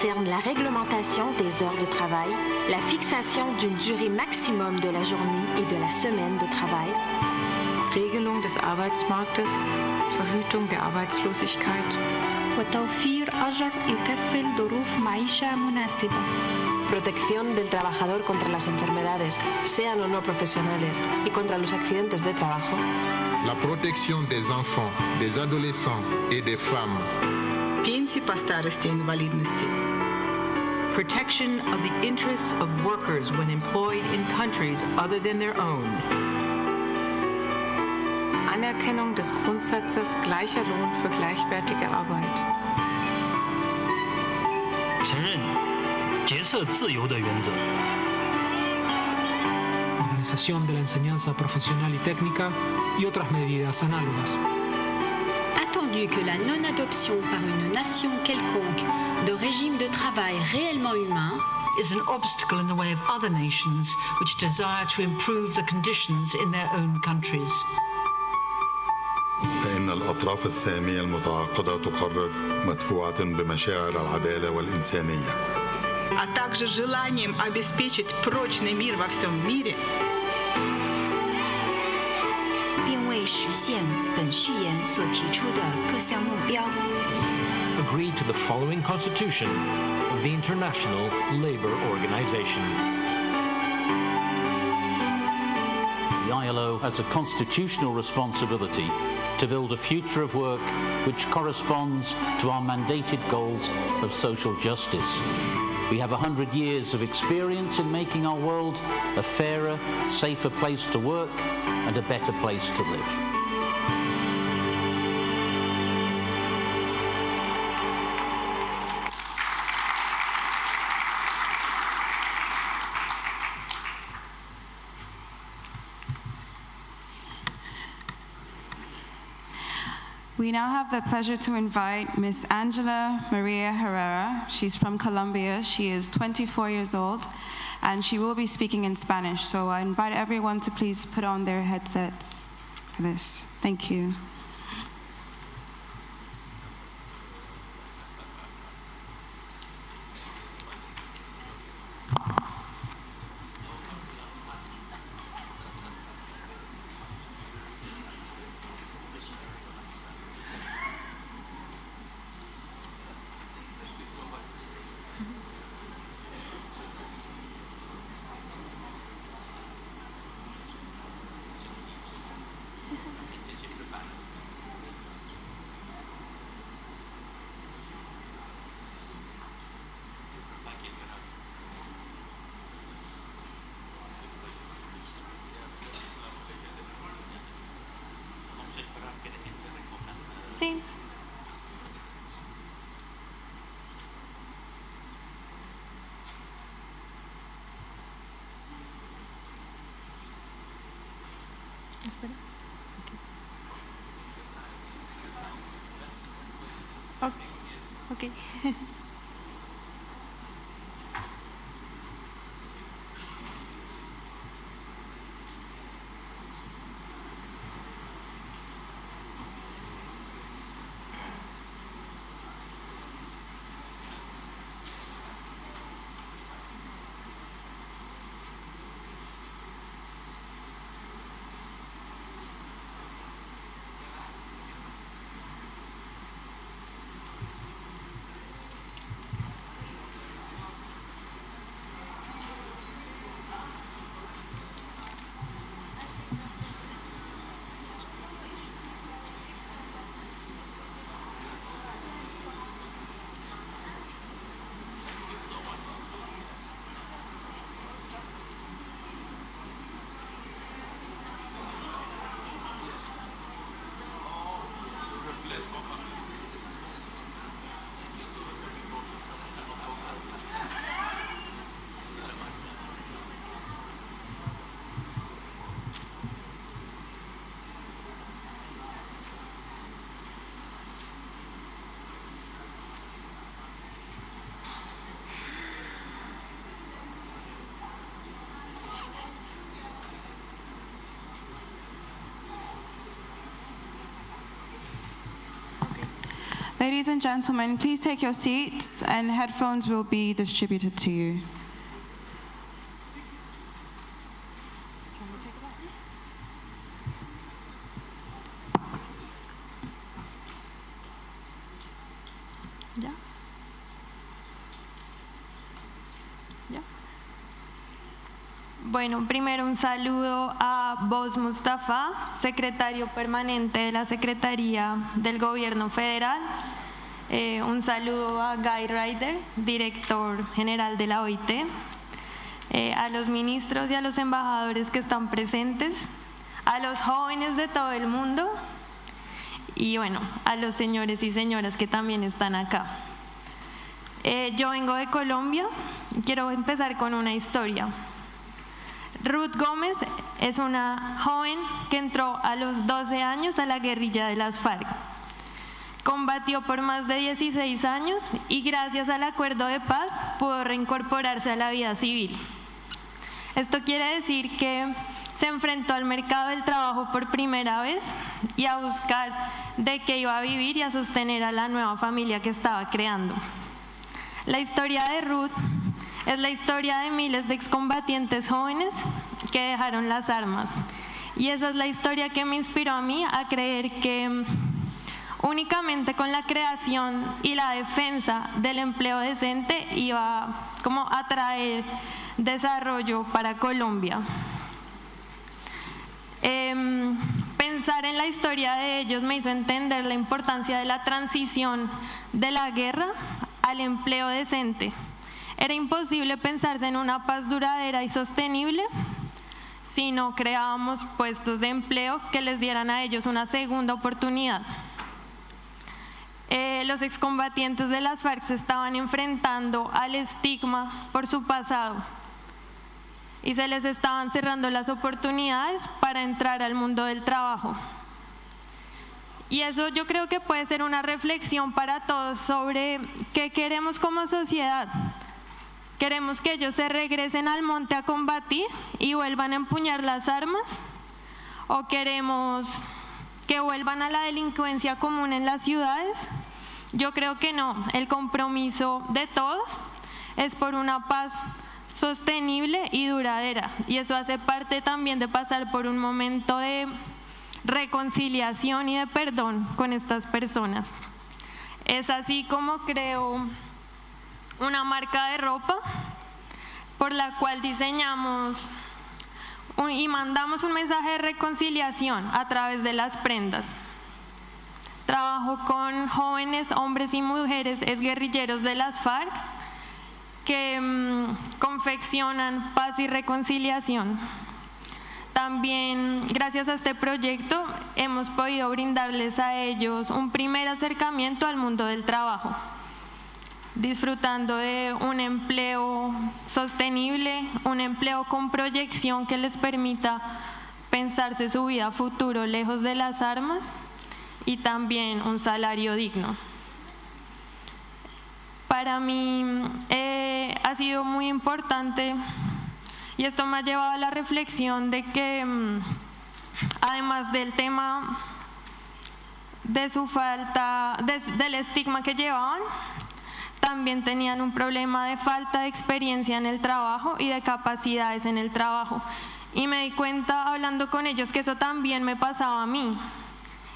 concerne la réglementation des heures de travail, la fixation d'une durée maximum de la journée et de la semaine de travail, Regelung des Arbeitsmarktes, Verhütung der Arbeitslosigkeit, وتوفير أجر يكفل ظروف معيشة مناسبة. Protección del trabajador contra las enfermedades, sean o no profesionales, y contra los accidentes de trabajo. La protection des enfants, des adolescents et des femmes. Пенсии по старости и инвалидности. Protection of the interests of workers when employed in countries other than their own. Anerkennung des Grundsatzes gleicher Lohn für gleichwertige Arbeit. 承认结社自由的原则。 Organización de la enseñanza profesional y técnica y otras medidas análogas. Attendu que la non-adoption par une nation quelconque de régime de travail réellement humain is an obstacle in the way of other nations which desire to improve the conditions in their own countries. فإن الأطراف السامية المتعاقدة تقرر مدفوعة بمشاعر العدالة والإنسانية. А также желанием обеспечить прочный мир во всем мире. 并为实现本序言所提出的各项目标 Agree to the following constitution of the International Labour Organization. The ILO has a constitutional responsibility to build a future of work which corresponds to our mandated goals of social justice. We have 100 years of experience in making our world a fairer, safer place to work and a better place to live. We now have the pleasure to invite Miss Angela Maria Herrera. She's from Colombia. She is 24 years old, and she will be speaking in Spanish. So I invite everyone to please put on their headsets for this. Thank you. Sí. Espera. Okay. Ladies and gentlemen, please take your seats and headphones will be distributed to you. ¿Ya? ¿Ya? Bueno, primero un saludo a Boz Mustafa, secretario permanente de la Secretaría del Gobierno Federal. Un saludo a Guy Ryder, director general de la OIT. A los ministros y a los embajadores que están presentes. A los jóvenes de todo el mundo. Y bueno, a los señores y señoras que también están acá. Yo vengo de Colombia. Quiero empezar con una historia. Ruth Gómez es una joven que entró a los 12 años a la guerrilla de las FARC. Combatió por más de 16 años y gracias al acuerdo de paz pudo reincorporarse a la vida civil. Esto quiere decir que se enfrentó al mercado del trabajo por primera vez y a buscar de qué iba a vivir y a sostener a la nueva familia que estaba creando. La historia de Ruth es la historia de miles de excombatientes jóvenes que dejaron las armas. Y esa es la historia que me inspiró a mí a creer que únicamente con la creación y la defensa del empleo decente iba como a traer desarrollo para Colombia. Pensar en la historia de ellos me hizo entender la importancia de la transición de la guerra al empleo decente. Era imposible pensarse en una paz duradera y sostenible si no creábamos puestos de empleo que les dieran a ellos una segunda oportunidad. Los excombatientes de las FARC se estaban enfrentando al estigma por su pasado y se les estaban cerrando las oportunidades para entrar al mundo del trabajo. Y eso yo creo que puede ser una reflexión para todos sobre qué queremos como sociedad. ¿Queremos que ellos se regresen al monte a combatir y vuelvan a empuñar las armas? ¿O queremos que vuelvan a la delincuencia común en las ciudades? Yo creo que no. El compromiso de todos es por una paz sostenible y duradera. Y eso hace parte también de pasar por un momento de reconciliación y de perdón con estas personas. Es así como creo una marca de ropa por la cual diseñamos y mandamos un mensaje de reconciliación a través de las prendas. Trabajo con jóvenes, hombres y mujeres exguerrilleros de las FARC que confeccionan paz y reconciliación. También, gracias a este proyecto, hemos podido brindarles a ellos un primer acercamiento al mundo del trabajo, disfrutando de un empleo sostenible, un empleo con proyección que les permita pensarse su vida a futuro lejos de las armas y también un salario digno. Para mí ha sido muy importante y esto me ha llevado a la reflexión de que además del tema de su falta, del estigma que llevaban, también tenían un problema de falta de experiencia en el trabajo y de capacidades en el trabajo. Y me di cuenta hablando con ellos que eso también me pasaba a mí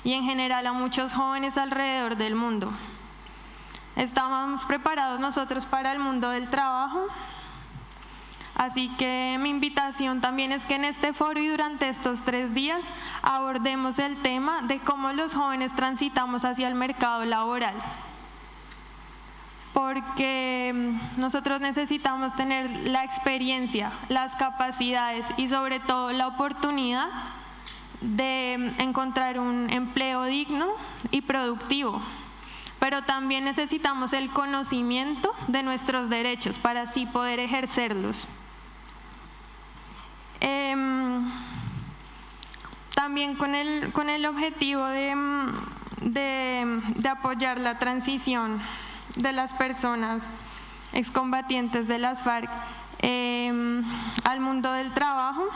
y en general a muchos jóvenes alrededor del mundo. Estábamos preparados nosotros para el mundo del trabajo, así que mi invitación también es que en este foro y durante estos 3 días abordemos el tema de cómo los jóvenes transitamos hacia el mercado laboral. Porque nosotros necesitamos tener la experiencia, las capacidades y sobre todo la oportunidad de encontrar un empleo digno y productivo. Pero también necesitamos el conocimiento de nuestros derechos para así poder ejercerlos. También con el objetivo de apoyar la transición de las personas excombatientes de las FARC al mundo del trabajo.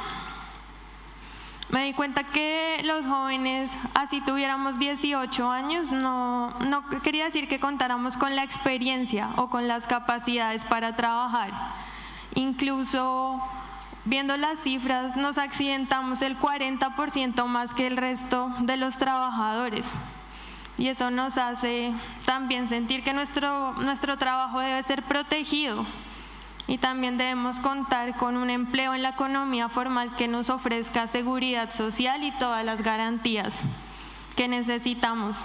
Me di cuenta que los jóvenes, así tuviéramos 18 años, no quería decir que contáramos con la experiencia o con las capacidades para trabajar. Incluso viendo las cifras, nos accidentamos el 40% más que el resto de los trabajadores. Y eso nos hace también sentir que nuestro trabajo debe ser protegido. Y también debemos contar con un empleo en la economía formal que nos ofrezca seguridad social y todas las garantías que necesitamos.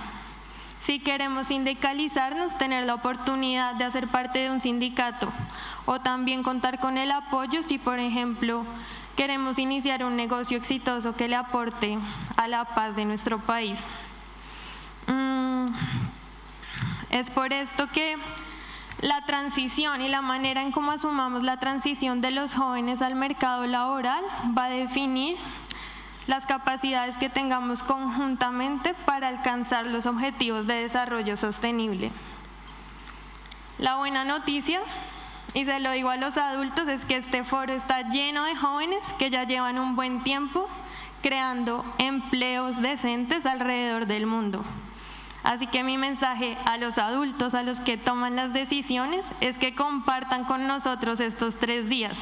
Si queremos sindicalizarnos, tener la oportunidad de hacer parte de un sindicato o también contar con el apoyo si, por ejemplo, queremos iniciar un negocio exitoso que le aporte a la paz de nuestro país. Es por esto que la transición y la manera en cómo asumamos la transición de los jóvenes al mercado laboral va a definir las capacidades que tengamos conjuntamente para alcanzar los objetivos de desarrollo sostenible. La buena noticia, y se lo digo a los adultos, es que este foro está lleno de jóvenes que ya llevan un buen tiempo creando empleos decentes alrededor del mundo. Así que mi mensaje a los adultos, a los que toman las decisiones, es que compartan con nosotros estos 3 días.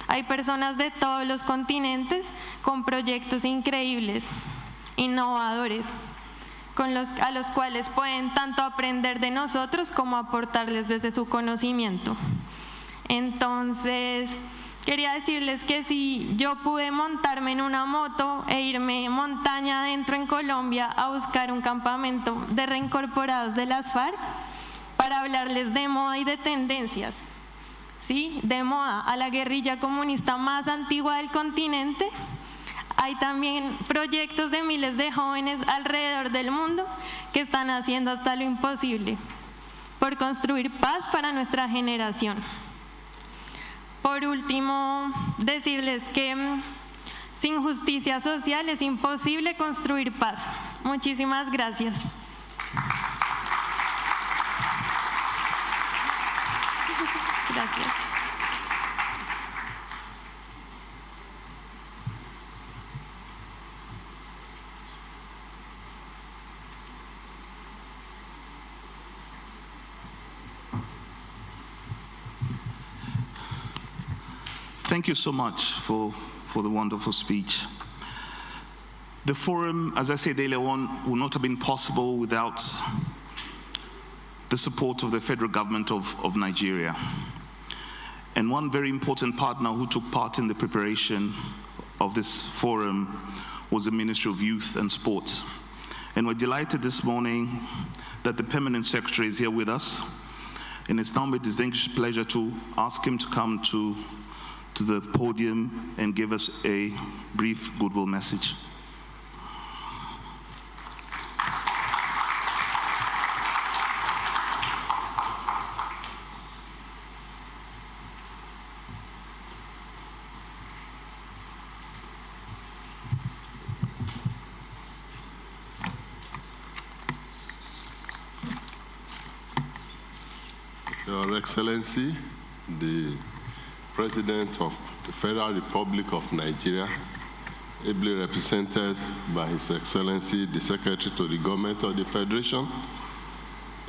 Hay personas de todos los continentes con proyectos increíbles, innovadores, a los cuales pueden tanto aprender de nosotros como aportarles desde su conocimiento. Entonces, quería decirles que si yo pude montarme en una moto e irme montaña adentro en Colombia a buscar un campamento de reincorporados de las FARC para hablarles de moda y de tendencias, ¿sí? De moda a la guerrilla comunista más antigua del continente, hay también proyectos de miles de jóvenes alrededor del mundo que están haciendo hasta lo imposible por construir paz para nuestra generación. Por último, decirles que sin justicia social es imposible construir paz. Muchísimas gracias. Gracias. Thank you so much for the wonderful speech. The forum, as I said earlier on, would not have been possible without the support of the federal government of Nigeria. And one very important partner who took part in the preparation of this forum was the Ministry of Youth and Sports. And we're delighted this morning that the Permanent Secretary is here with us. And it's now my distinguished pleasure to ask him to come to the podium and give us a brief goodwill message. Your Excellency, the President of the Federal Republic of Nigeria, ably represented by His Excellency, the Secretary to the Government of the Federation,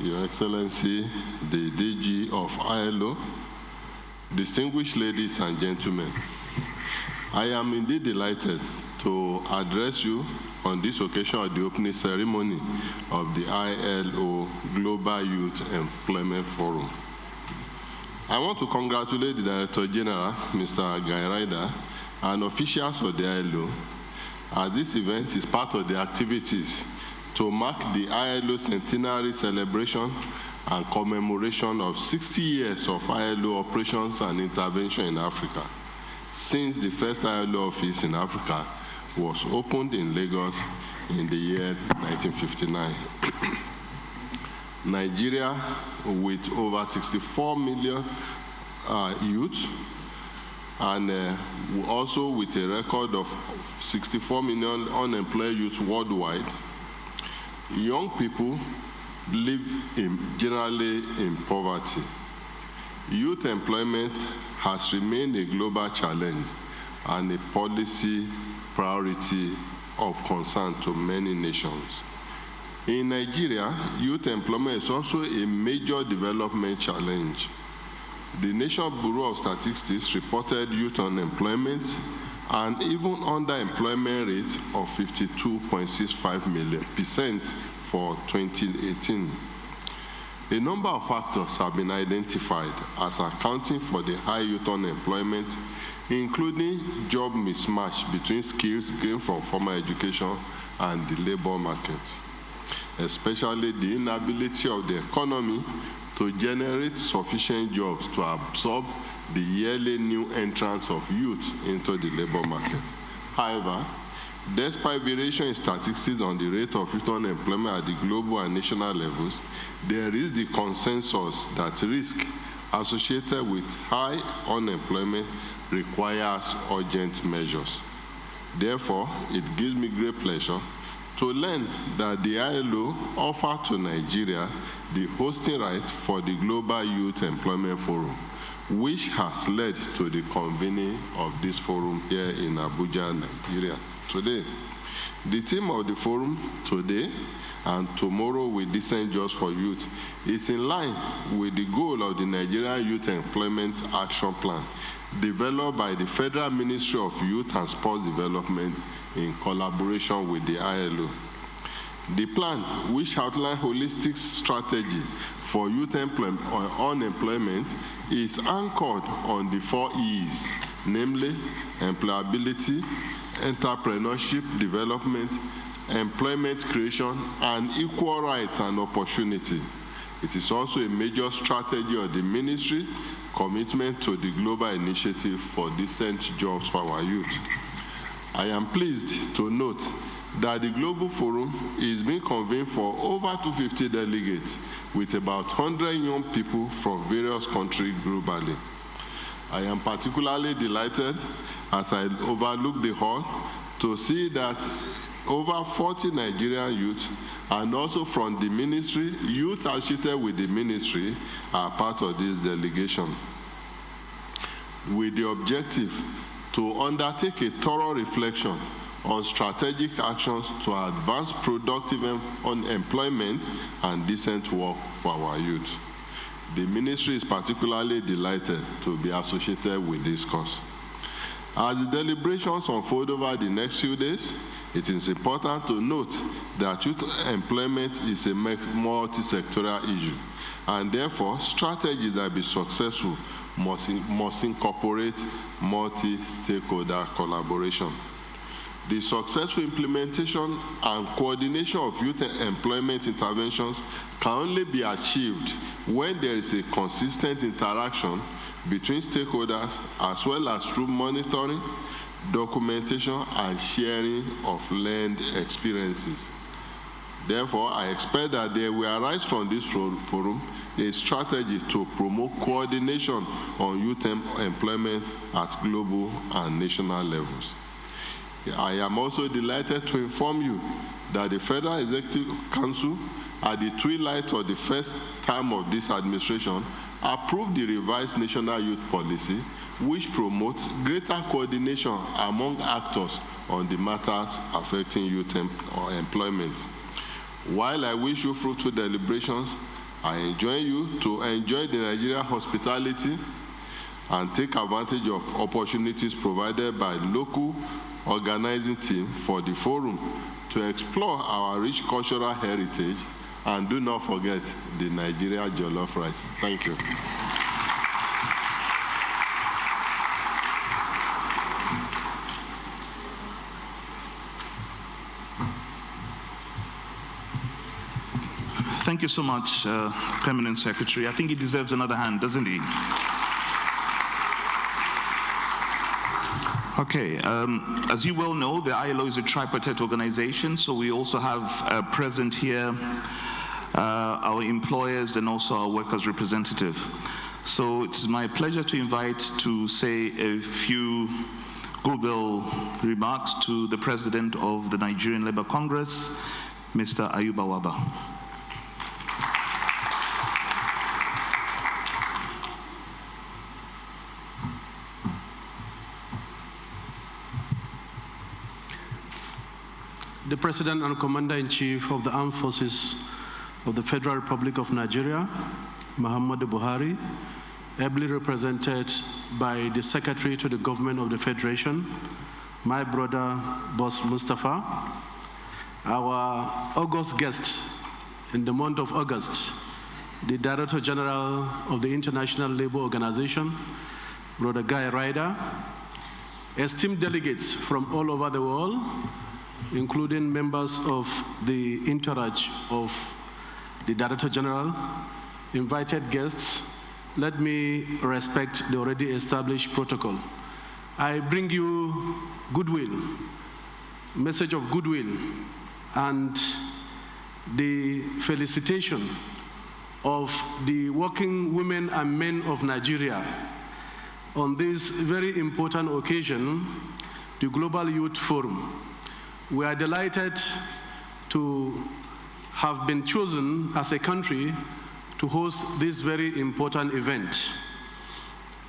Your Excellency, the DG of ILO, distinguished ladies and gentlemen, I am indeed delighted to address you on this occasion of the opening ceremony of the ILO Global Youth Employment Forum. I want to congratulate the Director General, Mr. Herrera, and officials of the ILO, as this event is part of the activities to mark the ILO centenary celebration and commemoration of 60 years of ILO operations and intervention in Africa, since the first ILO office in Africa was opened in Lagos in the year 1959. Nigeria, with over 64 million youth, and also with a record of 64 million unemployed youth worldwide, young people live generally in poverty. Youth employment has remained a global challenge and a policy priority of concern to many nations. In Nigeria, youth employment is also a major development challenge. The National Bureau of Statistics reported youth unemployment and even underemployment rate of 52.65% for 2018. A number of factors have been identified as accounting for the high youth unemployment, including job mismatch between skills gained from formal education and the labor market, especially the inability of the economy to generate sufficient jobs to absorb the yearly new entrance of youth into the labor market. However, despite variation in statistics on the rate of youth unemployment at the global and national levels, there is the consensus that risk associated with high unemployment requires urgent measures. Therefore, it gives me great pleasure to learn that the ILO offered to Nigeria the hosting right for the Global Youth Employment Forum, which has led to the convening of this forum here in Abuja, Nigeria, today. The theme of the forum today and tomorrow with Decent Jobs for Youth is in line with the goal of the Nigerian Youth Employment Action Plan, developed by the Federal Ministry of Youth and Sports Development in collaboration with the ILO. The plan, which outlines holistic strategy for youth unemployment, is anchored on the 4 E's, namely employability, entrepreneurship development, employment creation, and equal rights and opportunity. It is also a major strategy of the ministry commitment to the global initiative for decent jobs for our youth. I am pleased to note that the Global Forum is being convened for over 250 delegates with about 100 young people from various countries globally. I am particularly delighted as I overlook the hall to see that over 40 Nigerian youth and also from the ministry, youth associated with the ministry are part of this delegation, with the objective to undertake a thorough reflection on strategic actions to advance productive employment and decent work for our youth. The ministry is particularly delighted to be associated with this cause. As the deliberations unfold over the next few days, it is important to note that youth employment is a multi-sectoral issue, and therefore strategies that be successful must incorporate multi-stakeholder collaboration. The successful implementation and coordination of youth employment interventions can only be achieved when there is a consistent interaction between stakeholders, as well as through monitoring, documentation, and sharing of learned experiences. Therefore, I expect that there will arise from this forum a strategy to promote coordination on youth employment at global and national levels. I am also delighted to inform you that the Federal Executive Council, at the twilight of the first term of this administration, approved the revised National Youth Policy, which promotes greater coordination among actors on the matters affecting youth employment. While I wish you fruitful deliberations, I enjoin you to enjoy the Nigerian hospitality and take advantage of opportunities provided by local organizing team for the forum to explore our rich cultural heritage, and do not forget the Nigeria jollof rice. Thank you. Thank you so much, Permanent Secretary. I think he deserves another hand, doesn't he? Okay, as you well know, the ILO is a tripartite organization, so we also have present here our employers and also our workers' representative. So it's my pleasure to invite to say a few goodwill remarks to the President of the Nigerian Labour Congress, Mr. Ayuba Waba. the President and Commander-in-Chief of the Armed Forces of the Federal Republic of Nigeria, Muhammadu Buhari, ably represented by the Secretary to the Government of the Federation, my brother, Boss Mustafa, our august guest in the month of August, the Director General of the International Labour Organization, Brother Guy Ryder, esteemed delegates from all over the world, including members of the entourage of the Director General, invited guests, let me respect the already established protocol. I bring you goodwill, message of goodwill, and the felicitation of the working women and men of Nigeria on this very important occasion, the Global Youth Forum. We are delighted to have been chosen as a country to host this very important event.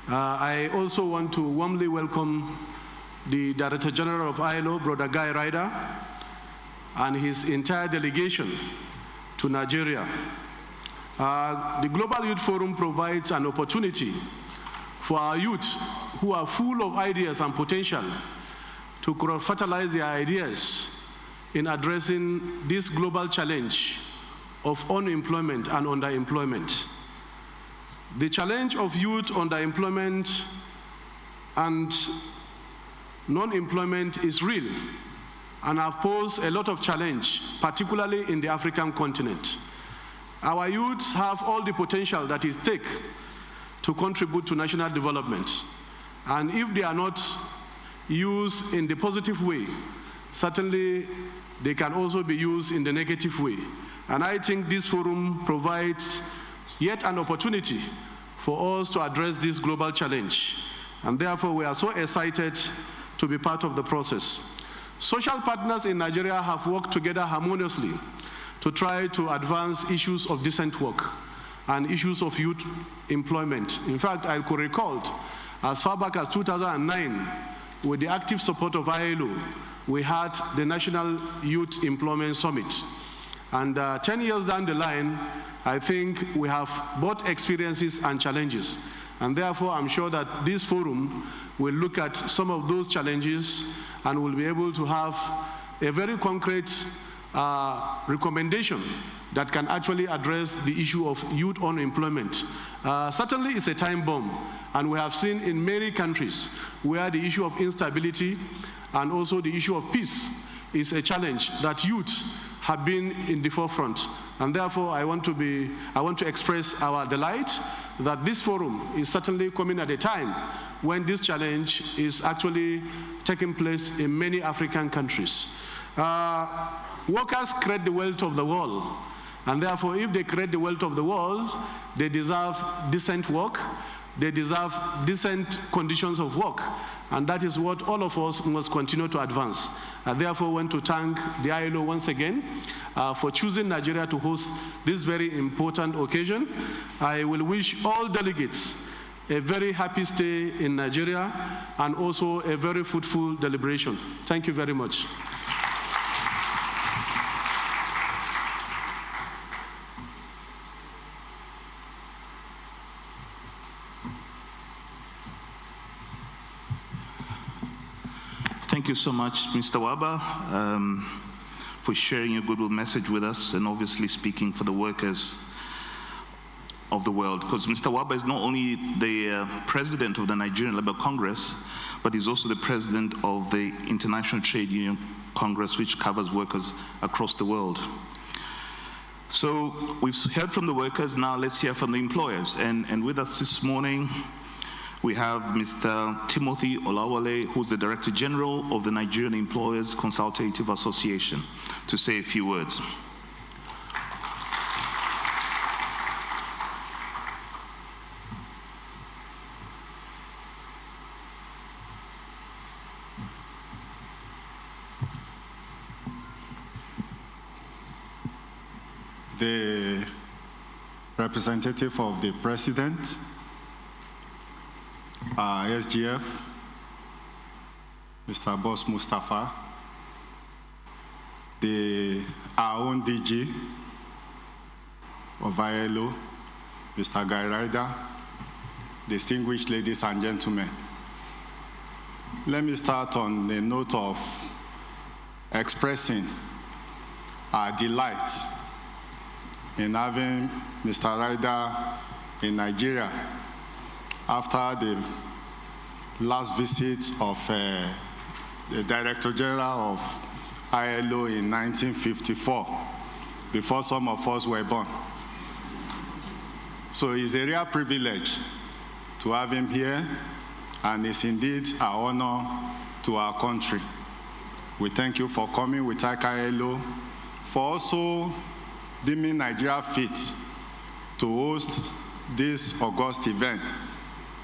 I also want to warmly welcome the Director General of ILO, Brother Guy Ryder, and his entire delegation to Nigeria. The Global Youth Forum provides an opportunity for our youth who are full of ideas and potential to fertilize their ideas in addressing this global challenge of unemployment and underemployment. The challenge of youth underemployment and non-employment is real and have posed a lot of challenge, particularly in the African continent. Our youths have all the potential that it takes to contribute to national development. And if they are not used in the positive way, certainly they can also be used in the negative way. And I think this forum provides yet an opportunity for us to address this global challenge. And therefore, we are so excited to be part of the process. Social partners in Nigeria have worked together harmoniously to try to advance issues of decent work and issues of youth employment. In fact, I could recall, as far back as 2009, with the active support of ILO, we had the National Youth Employment Summit. And 10 years down the line, I think we have both experiences and challenges. And therefore, I'm sure that this forum will look at some of those challenges and will be able to have a very concrete recommendation that can actually address the issue of youth unemployment. Certainly, it's a time bomb. And we have seen in many countries where the issue of instability and also the issue of peace is a challenge that youth have been in the forefront. And therefore, I want to express our delight that this forum is certainly coming at a time when this challenge is actually taking place in many African countries. Workers create the wealth of the world. And therefore, if they create the wealth of the world, they deserve decent work. They deserve decent conditions of work. And that is what all of us must continue to advance. I therefore want to thank the ILO once again for choosing Nigeria to host this very important occasion. I will wish all delegates a very happy stay in Nigeria and also a very fruitful deliberation. Thank you very much. Thank you so much, Mr. Waba, for sharing your goodwill message with us and obviously speaking for the workers of the world. Because Mr. Waba is not only the president of the Nigerian Labour Congress, but he's also the president of the International Trade Union Congress, which covers workers across the world. So we've heard from the workers, now let's hear from the employers. And with us this morning, we have Mr. Timothy Olawale, who's the Director General of the Nigerian Employers Consultative Association, to say a few words. The representative of the President, SGF, Mr. Boss Mustafa, our own DG of ILO, Mr. Guy Ryder, distinguished ladies and gentlemen. Let me start on a note of expressing our delight in having Mr. Ryder in Nigeria after the last visit of the Director General of ILO in 1954, before some of us were born. So it's a real privilege to have him here, and it's indeed an honor to our country. We thank you for coming. We thank ILO for also deeming Nigeria fit to host this august event,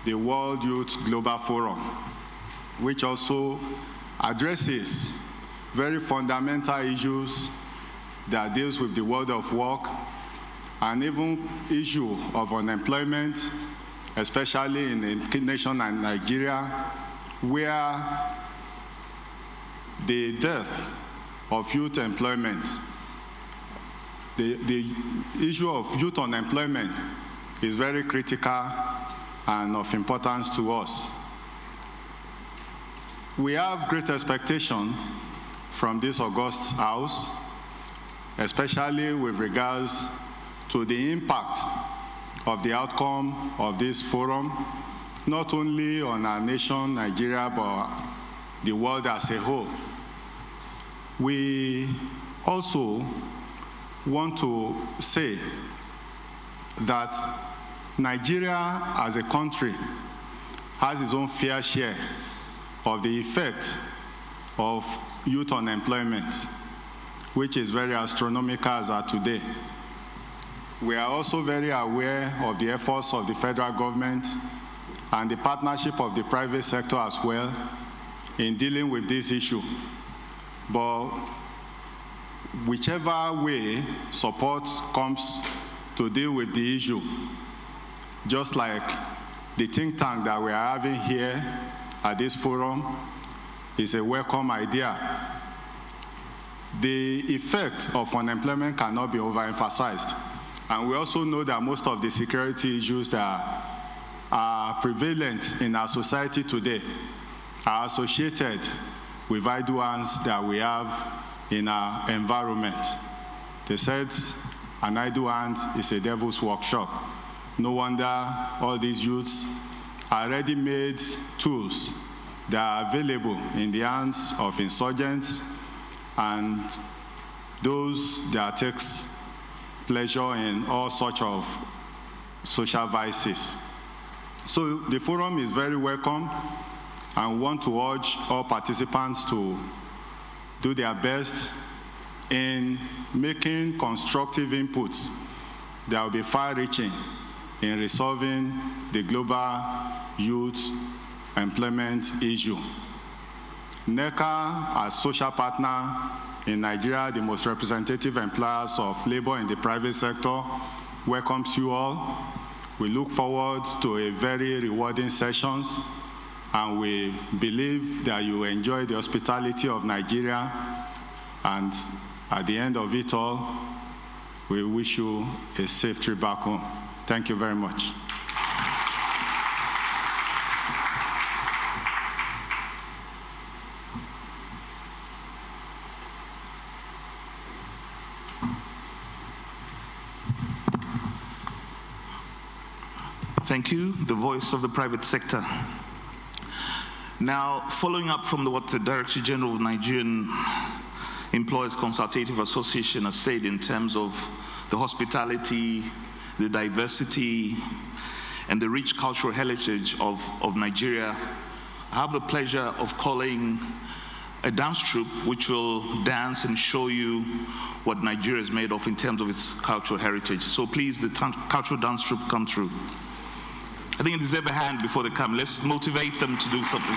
the World Youth Global Forum, which also addresses very fundamental issues that deals with the world of work and even issue of unemployment, especially in a nation like Nigeria, where the dearth of youth employment, the issue of youth unemployment is very critical and of importance to us. We have great expectation from this august house, especially with regards to the impact of the outcome of this forum, not only on our nation, Nigeria, but the world as a whole. We also want to say that Nigeria as a country has its own fair share of the effect of youth unemployment, which is very astronomical as of today. We are also very aware of the efforts of the federal government and the partnership of the private sector as well in dealing with this issue. But whichever way support comes to deal with the issue, just like the think tank that we are having here at this forum is a welcome idea. The effect of unemployment cannot be overemphasized. And we also know that most of the security issues that are prevalent in our society today are associated with idle ones that we have in our environment. They said an idle hand is a devil's workshop. No wonder all these youths are ready-made tools that are available in the hands of insurgents and those that takes pleasure in all sorts of social vices. So the forum is very welcome, and we want to urge all participants to do their best in making constructive inputs that will be far-reaching in resolving the global youth employment issue. NECA, as social partner in Nigeria, the most representative employers of labor in the private sector, welcomes you all. We look forward to a very rewarding sessions, and we believe that you enjoy the hospitality of Nigeria, and at the end of it all, we wish you a safe trip back home. Thank you very much. Thank you, the voice of the private sector. Now, following up from what the Director General of Nigerian Employers Consultative Association has said in terms of the hospitality, the diversity, and the rich cultural heritage of Nigeria, I have the pleasure of calling a dance troupe which will dance and show you what Nigeria is made of in terms of its cultural heritage. So please, the cultural dance troupe come through. I think it deserves a hand before they come. Let's motivate them to do something.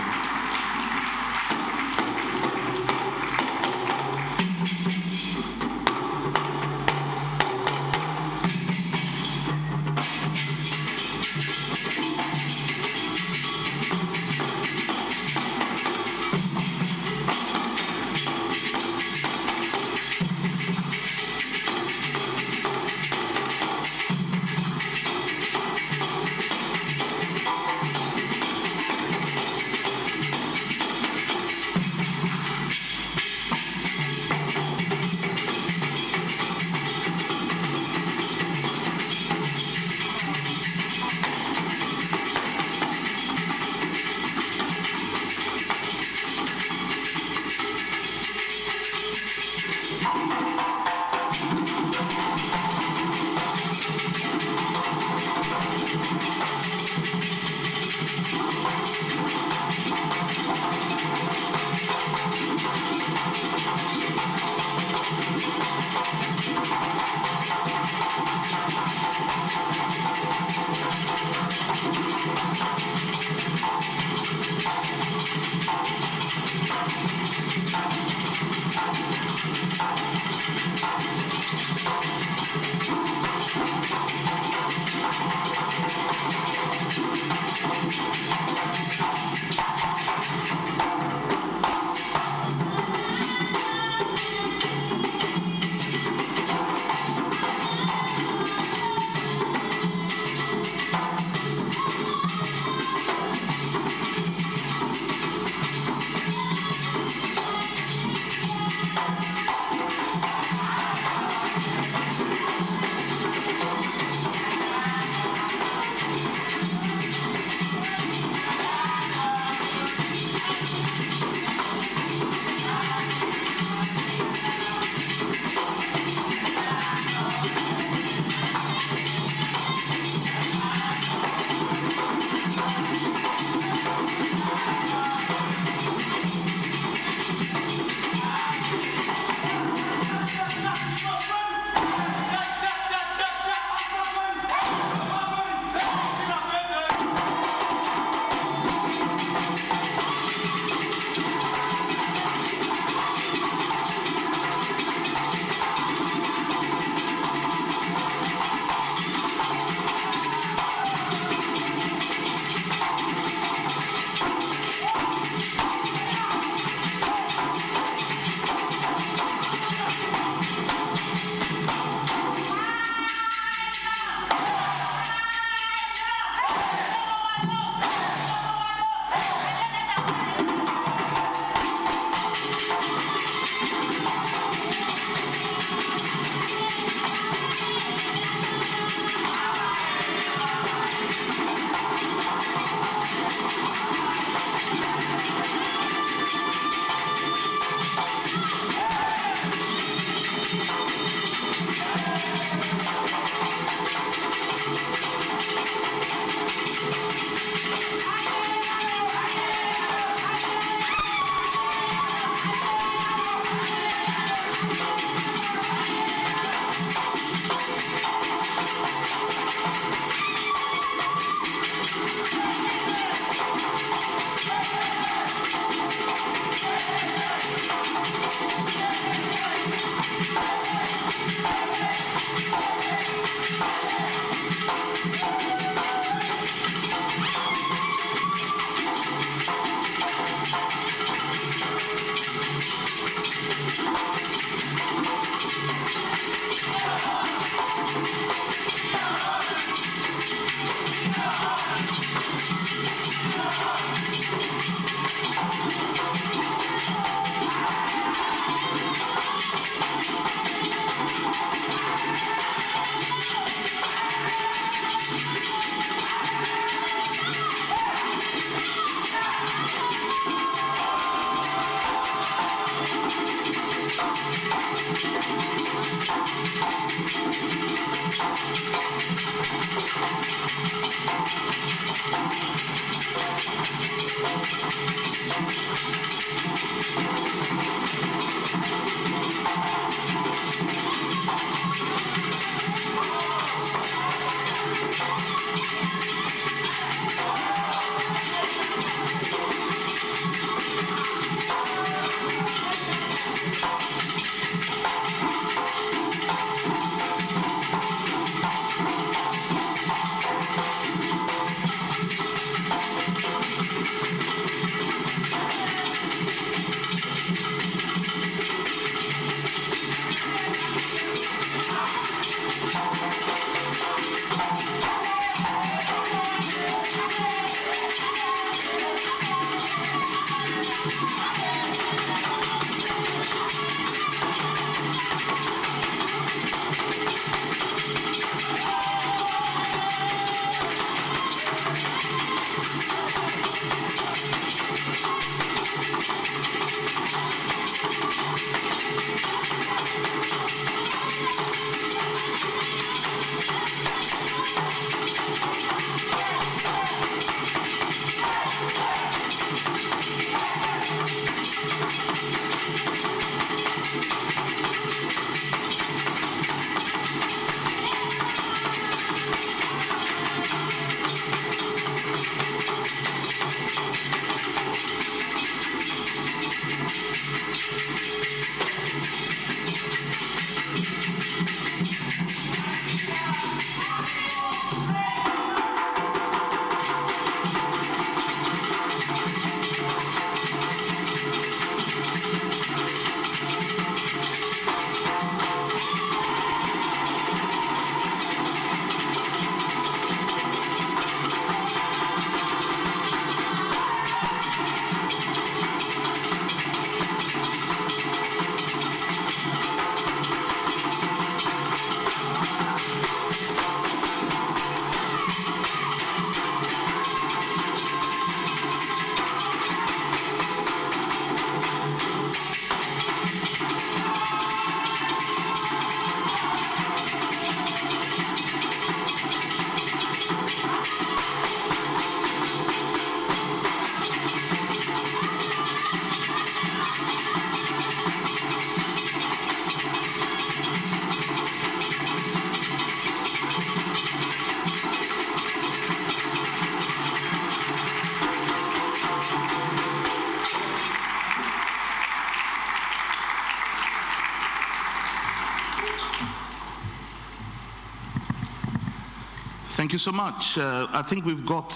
Thank you so much. I think we've got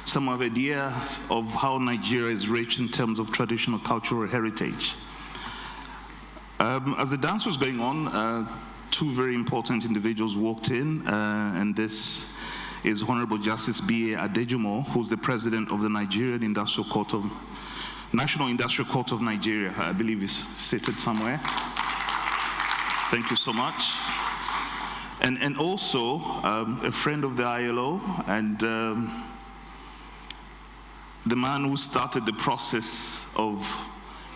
some ideas of how Nigeria is rich in terms of traditional cultural heritage. As the dance was going on, two very important individuals walked in, and this is Honorable Justice B.A. Adejumo, who's the president of the Nigerian National Industrial Court of Nigeria. I believe he's seated somewhere. Thank you so much. And also a friend of the ILO and the man who started the process of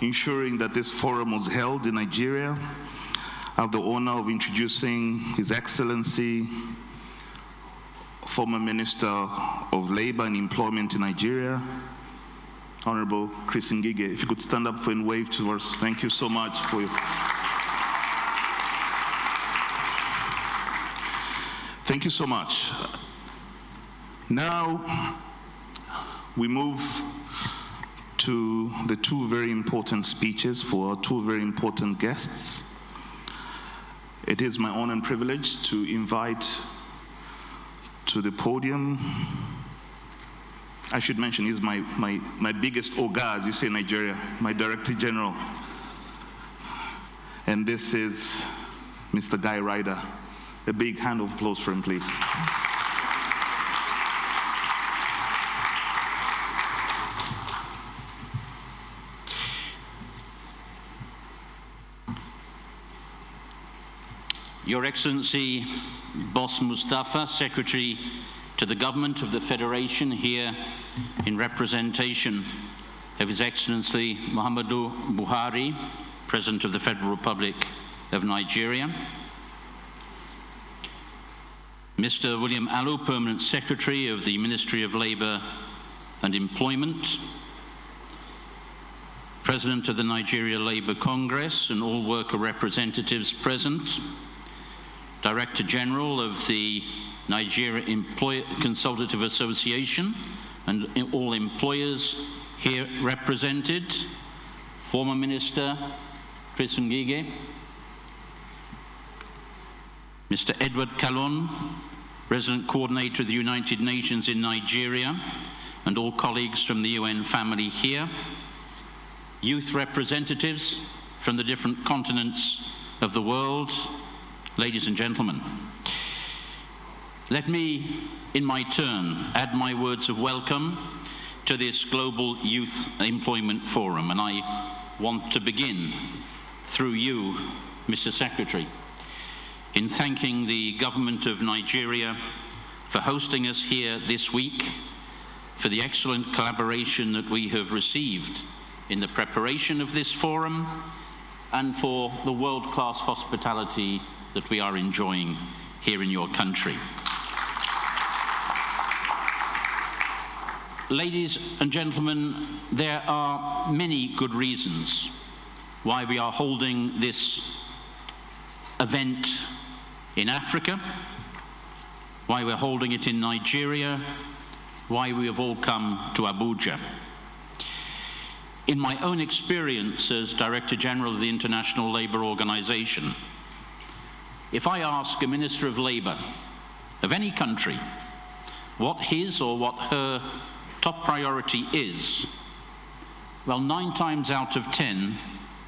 ensuring that this forum was held in Nigeria. I have the honor of introducing His Excellency, former Minister of Labor and Employment in Nigeria, Honorable Chris Ngige. If you could stand up and wave to us. Thank you so much for your... Thank you so much. Now, we move to the two very important speeches for our two very important guests. It is my honor and privilege to invite to the podium, I should mention he's my biggest oga, as you say in Nigeria, my Director General. And this is Mr. Guy Ryder. A big hand of applause for him, please. Your Excellency, Boss Mustafa, Secretary to the Government of the Federation, here in representation of His Excellency Muhammadu Buhari, President of the Federal Republic of Nigeria. Mr. William Allo, Permanent Secretary of the Ministry of Labor and Employment. President of the Nigeria Labour Congress and all worker representatives present. Director General of the Nigeria Consultative Association and all employers here represented. Former Minister Chris Ngige. Mr. Edward Kalon, Resident Coordinator of the United Nations in Nigeria, and all colleagues from the UN family here. Youth representatives from the different continents of the world. Ladies and gentlemen, let me, in my turn, add my words of welcome to this Global Youth Employment Forum, and I want to begin through you, Mr. Secretary, in thanking the Government of Nigeria for hosting us here this week, for the excellent collaboration that we have received in the preparation of this forum, and for the world-class hospitality that we are enjoying here in your country. Ladies and gentlemen, there are many good reasons why we are holding this event in Africa, why we're holding it in Nigeria, why we have all come to Abuja. In my own experience as Director General of the International Labour Organization, if I ask a Minister of Labour of any country what his or what her top priority is, well, 9 times out of 10,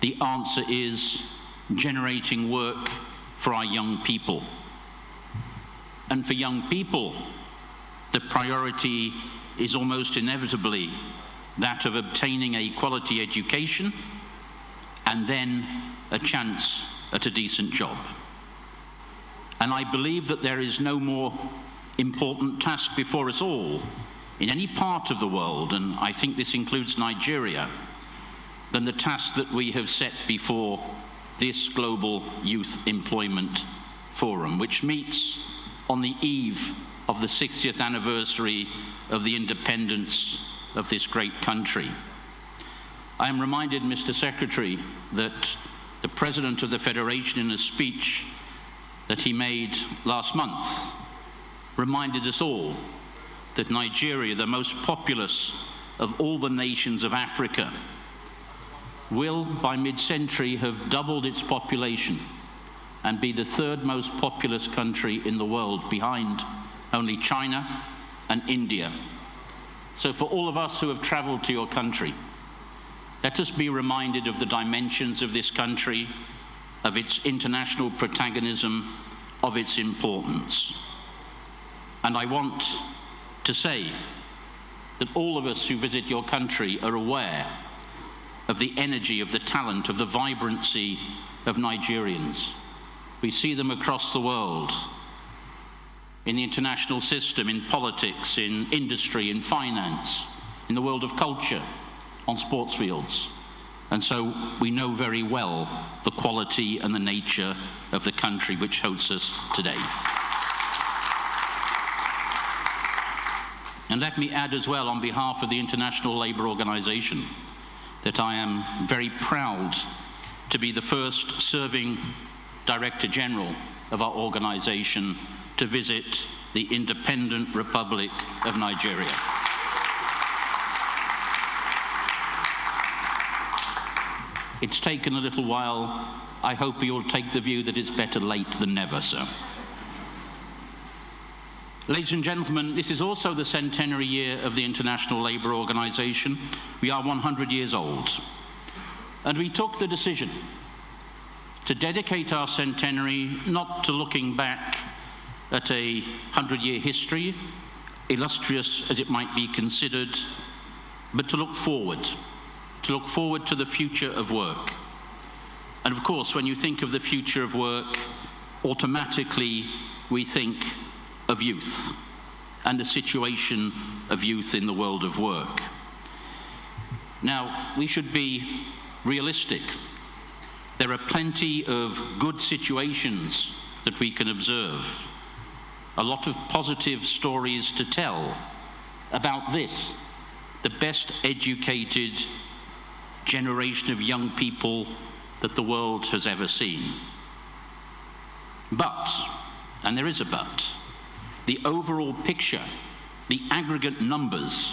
the answer is generating work for our young people. And for young people, the priority is almost inevitably that of obtaining a quality education and then a chance at a decent job. And I believe that there is no more important task before us all in any part of the world, and I think this includes Nigeria, than the task that we have set before this Global Youth Employment Forum, which meets on the eve of the 60th anniversary of the independence of this great country. I am reminded, Mr. Secretary, that the President of the Federation, in a speech that he made last month, reminded us all that Nigeria, the most populous of all the nations of Africa, will by mid-century have doubled its population and be the 3rd most populous country in the world behind only China and India. So for all of us who have traveled to your country, let us be reminded of the dimensions of this country, of its international protagonism, of its importance. And I want to say that all of us who visit your country are aware of the energy, of the talent, of the vibrancy of Nigerians. We see them across the world, in the international system, in politics, in industry, in finance, in the world of culture, on sports fields. And so we know very well the quality and the nature of the country which hosts us today. And let me add as well, on behalf of the International Labour Organization, that I am very proud to be the first serving Director General of our organization to visit the independent Republic of Nigeria. It's taken a little while. I hope you'll take the view that it's better late than never, sir. Ladies and gentlemen, this is also the centenary year of the International Labour Organization. We are 100 years old. And we took the decision to dedicate our centenary not to looking back at a 100-year history, illustrious as it might be considered, but to look forward to the future of work. And of course, when you think of the future of work, automatically we think of youth and the situation of youth in the world of work. Now, we should be realistic. There are plenty of good situations that we can observe, a lot of positive stories to tell about this, the best educated generation of young people that the world has ever seen. But, and there is a but, the overall picture, the aggregate numbers,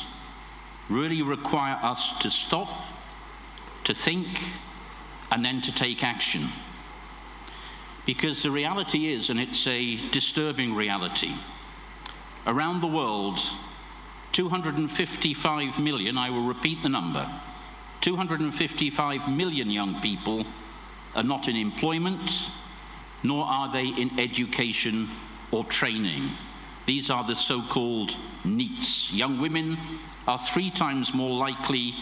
really require us to stop, to think, and then to take action. Because the reality is, and it's a disturbing reality, around the world, 255 million, I will repeat the number, 255 million young people are not in employment, nor are they in education or training. These are the so-called NEETs. Young women are 3 times more likely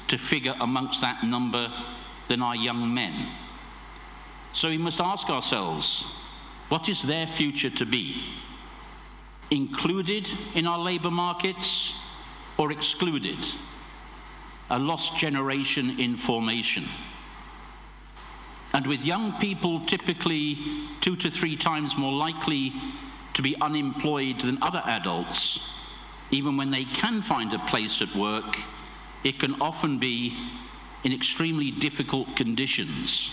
to figure amongst that number than are young men. So we must ask ourselves, what is their future to be? Included in our labour markets or excluded? A lost generation in formation. And with young people typically 2 to 3 times more likely to be unemployed than other adults, even when they can find a place at work, it can often be in extremely difficult conditions.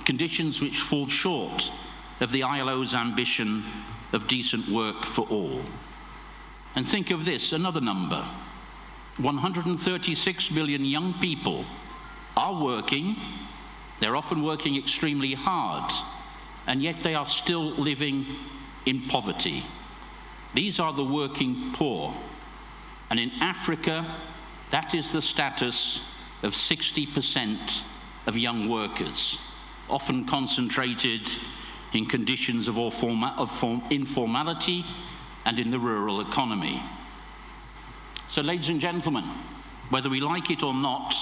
Conditions which fall short of the ILO's ambition of decent work for all. And think of this, another number. 136 million young people are working. They're often working extremely hard, and yet they are still living in poverty. These are the working poor. And in Africa, that is the status of 60% of young workers, often concentrated in conditions of informality and in the rural economy. So, ladies and gentlemen, whether we like it or not,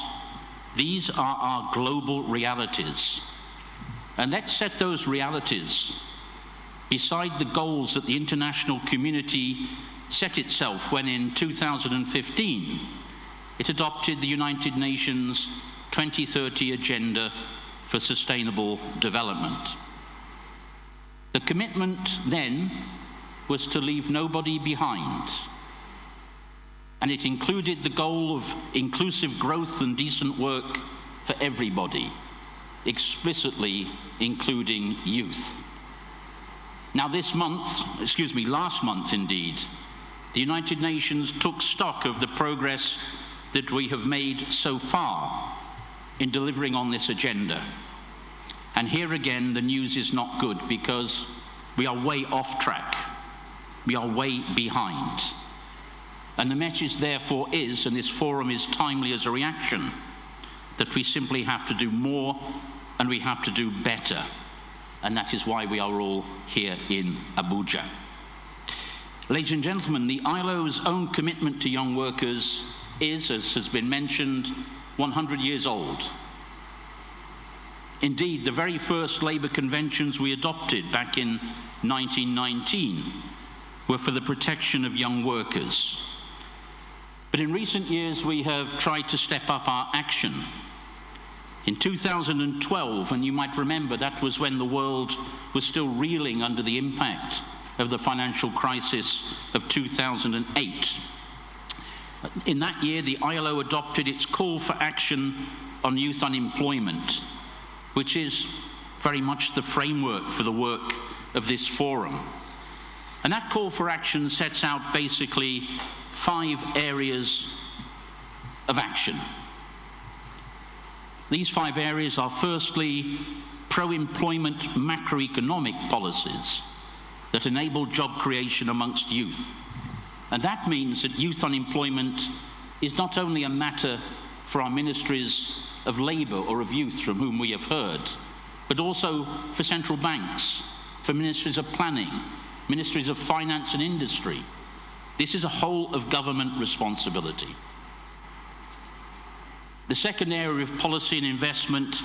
these are our global realities. And let's set those realities beside the goals that the international community set itself when in 2015 it adopted the United Nations 2030 Agenda for Sustainable Development. The commitment then was to leave nobody behind, and it included the goal of inclusive growth and decent work for everybody, explicitly including youth. Now last month indeed, the United Nations took stock of the progress that we have made so far in delivering on this agenda. And here again, the news is not good because we are way off track. we are way behind. And the message therefore is, and this forum is timely as a reaction, that we simply have to do more and we have to do better. And that is why we are all here in Abuja. Ladies and gentlemen, the ILO's own commitment to young workers is, as has been mentioned, 100 years old. Indeed, the very first labour conventions we adopted back in 1919 were for the protection of young workers. But in recent years, we have tried to step up our action. In 2012, and you might remember that was when the world was still reeling under the impact of the financial crisis of 2008. In that year, the ILO adopted its call for action on youth unemployment, which is very much the framework for the work of this forum. And that call for action sets out basically 5 areas of action. These 5 areas are firstly, pro-employment macroeconomic policies that enable job creation amongst youth. And that means that youth unemployment is not only a matter for our ministries of labour or of youth from whom we have heard, but also for central banks, for ministries of planning, ministries of finance and industry. This is a whole of government responsibility. The second area of policy and investment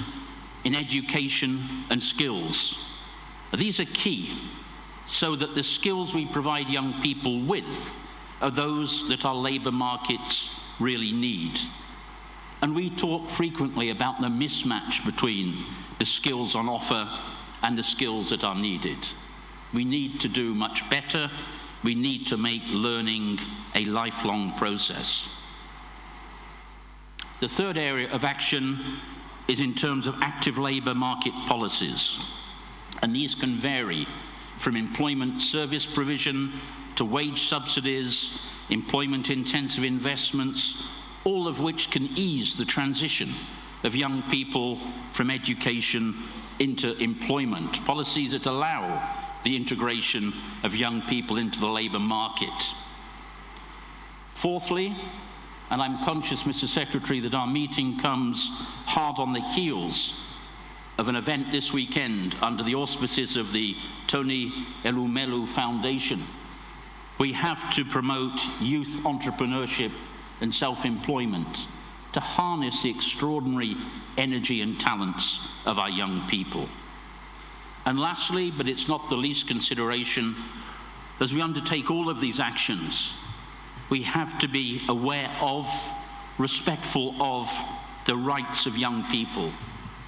in education and skills. These are key so that the skills we provide young people with are those that our labour markets really need. And we talk frequently about the mismatch between the skills on offer and the skills that are needed. We need to do much better. We need to make learning a lifelong process. The third area of action is in terms of active labour market policies. And these can vary from employment service provision to wage subsidies, employment-intensive investments, all of which can ease the transition of young people from education into employment, policies that allow the integration of young people into the labour market. Fourthly, and I'm conscious, Mr. Secretary, that our meeting comes hard on the heels of an event this weekend under the auspices of the Tony Elumelu Foundation. We have to promote youth entrepreneurship and self-employment to harness the extraordinary energy and talents of our young people. And lastly, but it's not the least consideration, as we undertake all of these actions, we have to be aware of, respectful of the rights of young people,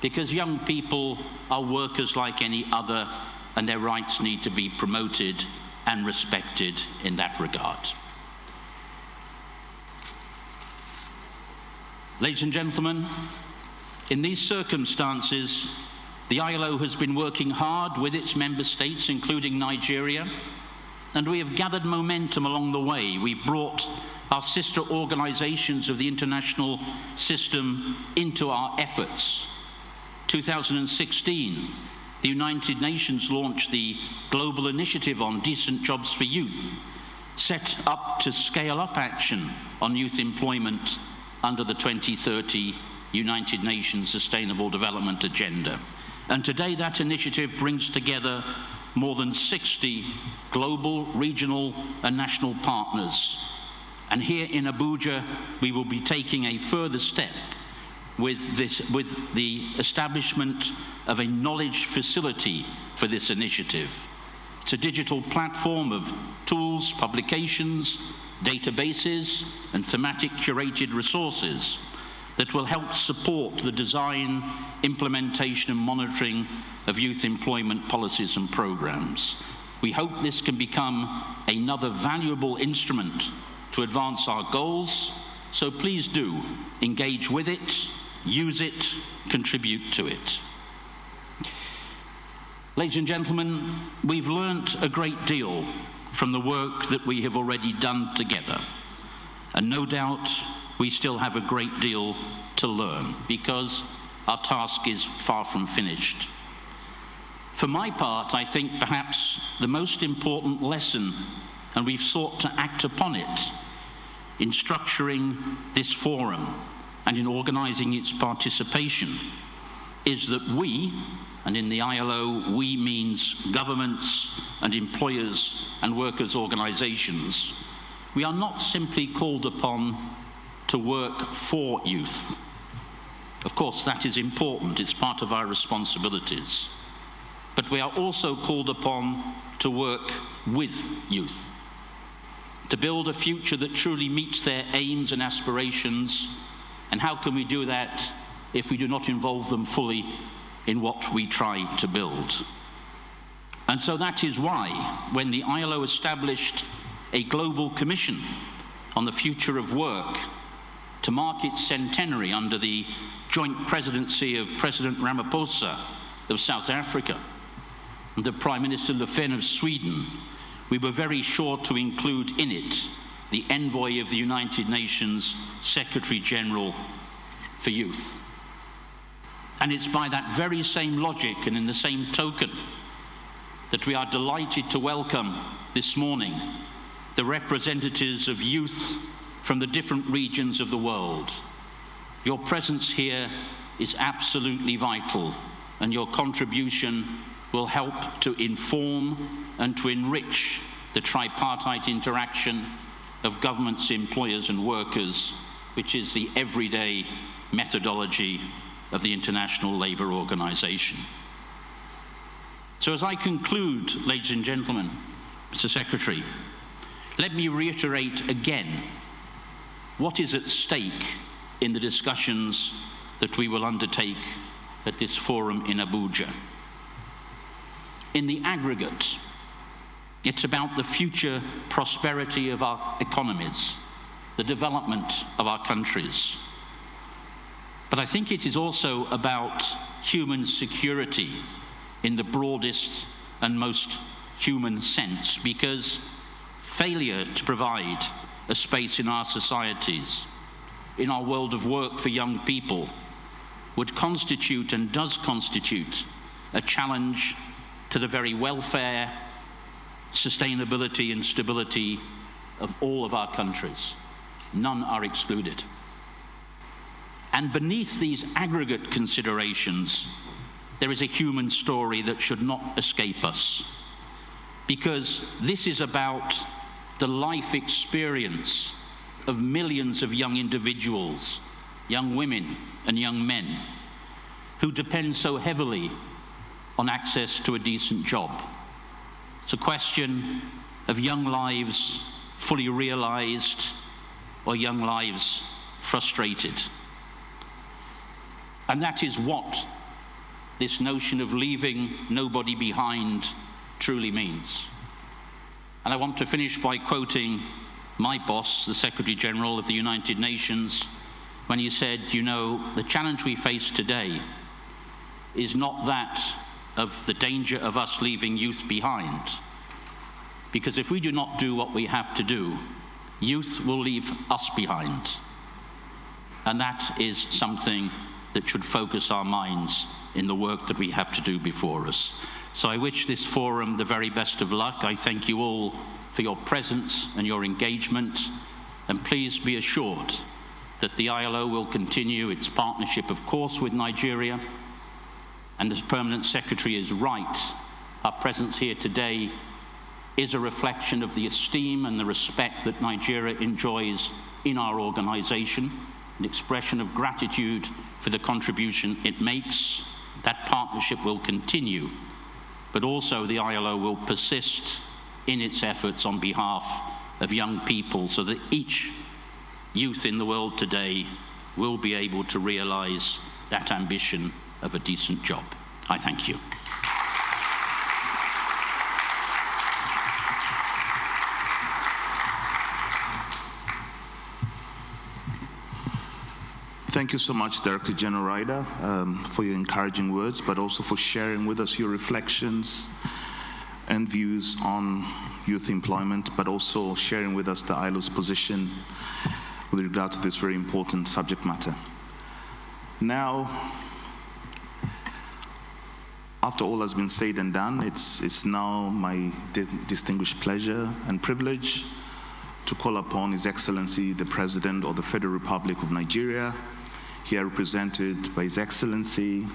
because young people are workers like any other, and their rights need to be promoted and respected in that regard. Ladies and gentlemen, in these circumstances, the ILO has been working hard with its member states, including Nigeria, and we have gathered momentum along the way. We've brought our sister organizations of the international system into our efforts. 2016, the United Nations launched the Global Initiative on Decent Jobs for Youth, set up to scale up action on youth employment under the 2030 United Nations Sustainable Development Agenda. And today that initiative brings together more than 60 global, regional, and national partners. And here in Abuja, we will be taking a further step with the establishment of a knowledge facility for this initiative. It's a digital platform of tools, publications, databases, and thematic curated resources that will help support the design, implementation, and monitoring of youth employment policies and programs. We hope this can become another valuable instrument to advance our goals, so please do engage with it, use it, contribute to it. Ladies and gentlemen, we've learnt a great deal from the work that we have already done together, and no doubt we still have a great deal to learn because our task is far from finished. For my part, I think perhaps the most important lesson and we've sought to act upon it in structuring this forum and in organizing its participation, is that we, and in the ILO, we means governments and employers and workers' organizations, we are not simply called upon to work for youth. Of course, that is important, it's part of our responsibilities. But we are also called upon to work with youth, to build a future that truly meets their aims and aspirations. And how can we do that if we do not involve them fully in what we try to build? And so that is why, when the ILO established a global commission on the future of work to mark its centenary under the joint presidency of President Ramaphosa of South Africa and the Prime Minister Löfven of Sweden, we were very sure to include in it the envoy of the United Nations Secretary General for Youth. And it's by that very same logic and in the same token that we are delighted to welcome this morning the representatives of youth from the different regions of the world. Your presence here is absolutely vital, and your contribution will help to inform and to enrich the tripartite interaction of governments, employers and workers, which is the everyday methodology of the International Labour Organization. So as I conclude, ladies and gentlemen, Mr. Secretary, let me reiterate again what is at stake in the discussions that we will undertake at this forum in Abuja. In the aggregate, it's about the future prosperity of our economies, the development of our countries. But I think it is also about human security in the broadest and most human sense, because failure to provide a space in our societies, in our world of work for young people, would constitute and does constitute a challenge to the very welfare, sustainability and stability of all of our countries. None are excluded. And beneath these aggregate considerations, there is a human story that should not escape us, because this is about the life experience of millions of young individuals, young women and young men, who depend so heavily on access to a decent job. It's a question of young lives fully realized or young lives frustrated. And that is what this notion of leaving nobody behind truly means. And I want to finish by quoting my boss, the Secretary General of the United Nations, when he said, you know, the challenge we face today is not that of the danger of us leaving youth behind. Because if we do not do what we have to do, youth will leave us behind. And that is something that should focus our minds in the work that we have to do before us. So I wish this forum the very best of luck. I thank you all for your presence and your engagement. And please be assured that the ILO will continue its partnership, of course, with Nigeria. And the Permanent Secretary is right. Our presence here today is a reflection of the esteem and the respect that Nigeria enjoys in our organization, an expression of gratitude for the contribution it makes. That partnership will continue, but also the ILO will persist in its efforts on behalf of young people so that each youth in the world today will be able to realize that ambition of a decent job. I thank you. Thank you so much, Director General Ryder, for your encouraging words, but also for sharing with us your reflections and views on youth employment, but also sharing with us the ILO's position with regard to this very important subject matter. Now, After all has been said and done, it's now my distinguished pleasure and privilege to call upon His Excellency, the President of the Federal Republic of Nigeria, here represented by His Excellency,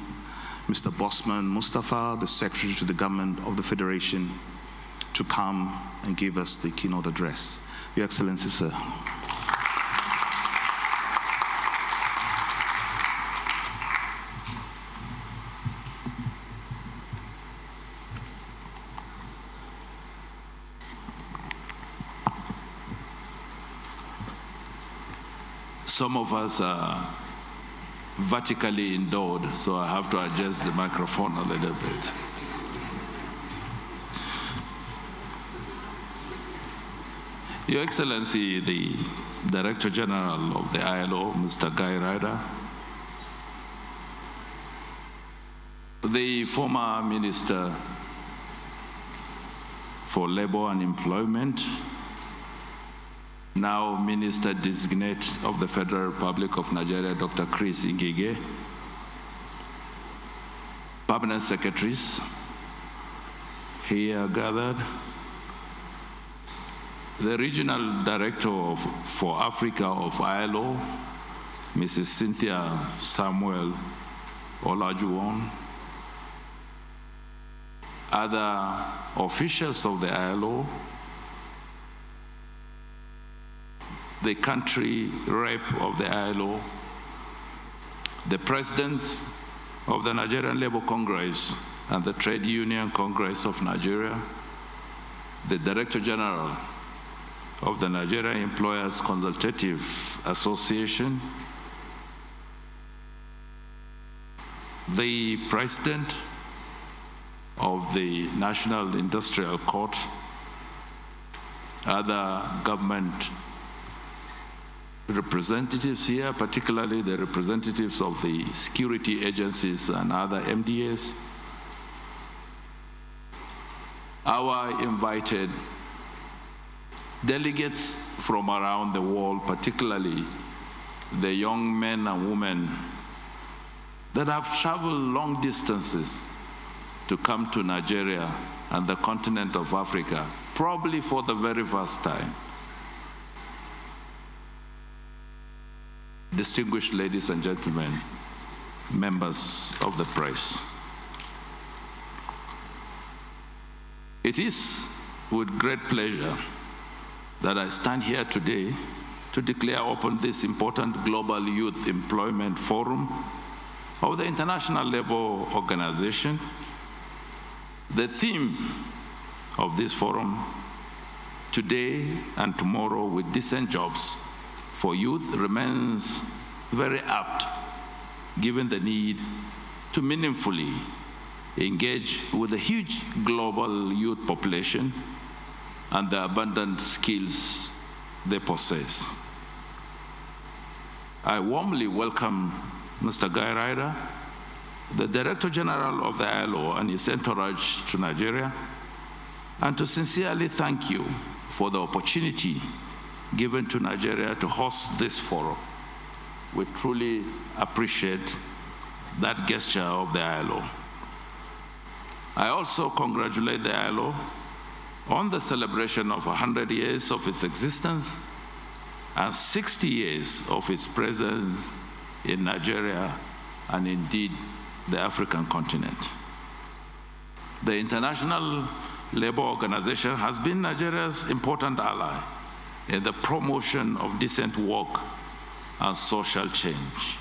Mr. Bosman Mustafa, the Secretary to the Government of the Federation, to come and give us the keynote address. Your Excellency, sir. Some of us are vertically endowed, so I have to adjust the microphone a little bit. Your Excellency, the Director General of the ILO, Mr. Guy Ryder, the former Minister for Labor and Employment, now Minister Designate of the Federal Republic of Nigeria, Dr. Chris Ngige, Permanent Secretaries here gathered, the Regional Director for Africa of ILO, Mrs. Cynthia Samuel Olajuwon, other officials of the ILO, the country rep of the ILO, the presidents of the Nigerian Labour Congress and the Trade Union Congress of Nigeria, the Director General of the Nigerian Employers Consultative Association, the President of the National Industrial Court, other government representatives here, particularly the representatives of the security agencies and other MDAs, our invited delegates from around the world, particularly the young men and women that have traveled long distances to come to Nigeria and the continent of Africa, probably for the very first time. Distinguished ladies and gentlemen, members of the press. It is with great pleasure that I stand here today to declare open this important Global Youth Employment Forum of the International Labour Organization. The theme of this forum, today and tomorrow with decent jobs for youth, remains very apt, given the need to meaningfully engage with the huge global youth population and the abundant skills they possess. I warmly welcome Mr. Guy Ryder, the Director General of the ILO and his entourage to Nigeria, and to sincerely thank you for the opportunity given to Nigeria to host this forum. We truly appreciate that gesture of the ILO. I also congratulate the ILO on the celebration of 100 years of its existence and 60 years of its presence in Nigeria and indeed the African continent. The International Labour Organization has been Nigeria's important ally in the promotion of decent work and social change.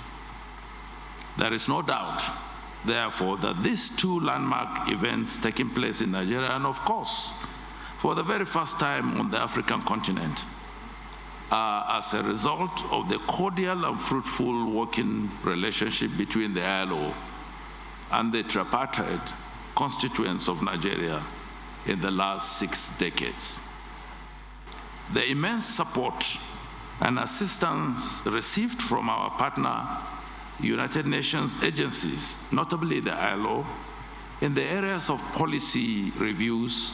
There is no doubt, therefore, that these two landmark events taking place in Nigeria, and of course, for the very first time on the African continent, are as a result of the cordial and fruitful working relationship between the ILO and the tripartite constituents of Nigeria in the last 6 decades. The immense support and assistance received from our partner United Nations agencies, notably the ILO, in the areas of policy reviews,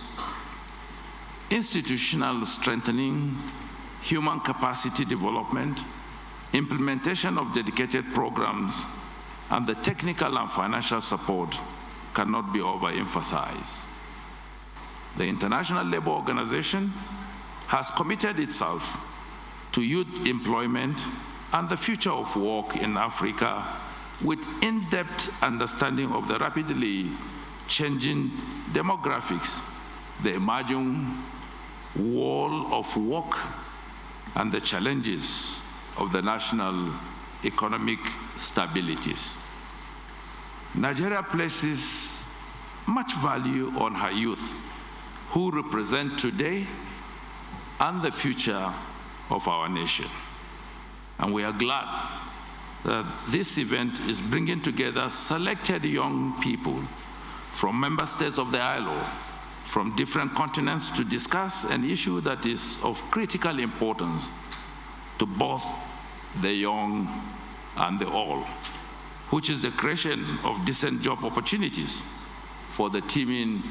institutional strengthening, human capacity development, implementation of dedicated programs, and the technical and financial support cannot be overemphasized. The International Labour Organization has committed itself to youth employment and the future of work in Africa with in-depth understanding of the rapidly changing demographics, the emerging world of work, and the challenges of the national economic stabilities. Nigeria places much value on her youth, who represent today and the future of our nation. And we are glad that this event is bringing together selected young people from member states of the ILO, from different continents, to discuss an issue that is of critical importance to both the young and the old, which is the creation of decent job opportunities for the teeming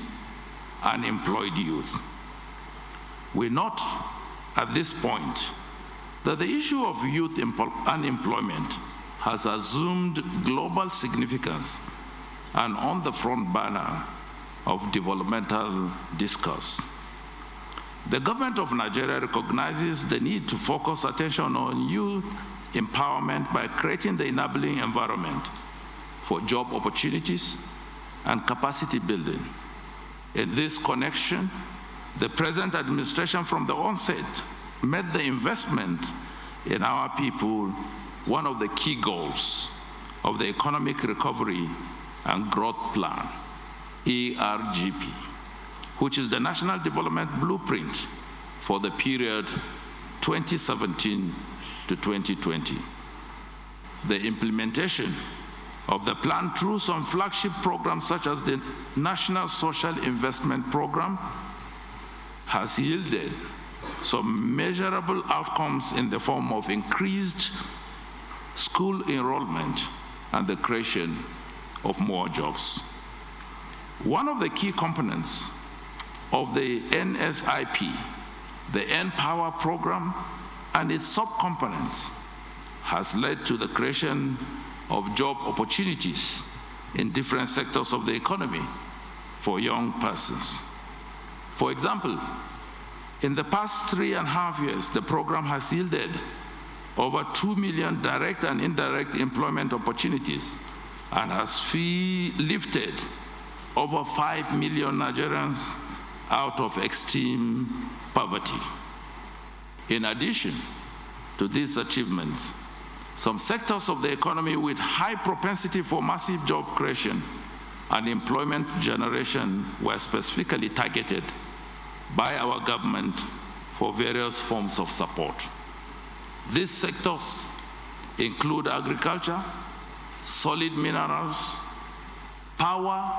unemployed youth. We note at this point that the issue of youth unemployment has assumed global significance and on the front burner of developmental discourse. The government of Nigeria recognizes the need to focus attention on youth empowerment by creating the enabling environment for job opportunities and capacity building. In this connection, the present administration from the onset made the investment in our people one of the key goals of the Economic Recovery and Growth Plan, ERGP, which is the National Development Blueprint for the period 2017 to 2020. The implementation of the plan through some flagship programs such as the National Social Investment Program has yielded some measurable outcomes in the form of increased school enrollment and the creation of more jobs. One of the key components of the NSIP, the N-Power program, and its subcomponents has led to the creation of job opportunities in different sectors of the economy for young persons. For example, in the past 3.5 years, the program has yielded over 2 million direct and indirect employment opportunities and has lifted over 5 million Nigerians out of extreme poverty. In addition to these achievements, some sectors of the economy with high propensity for massive job creation and employment generation were specifically targeted by our government for various forms of support. These sectors include agriculture, solid minerals, power,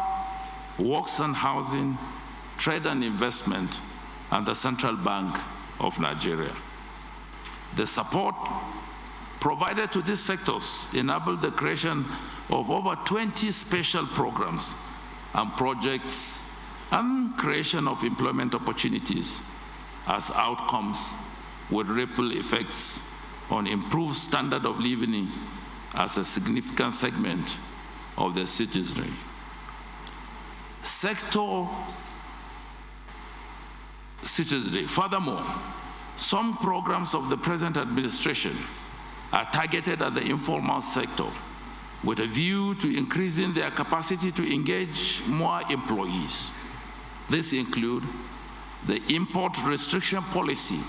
works and housing, trade and investment, and the Central Bank of Nigeria. The support provided to these sectors enabled the creation of over 20 special programs and projects and creation of employment opportunities as outcomes with ripple effects on improved standard of living as a significant segment of the citizenry. Sector citizenry. Furthermore, some programs of the present administration are targeted at the informal sector with a view to increasing their capacity to engage more employees. These include the import restriction policy,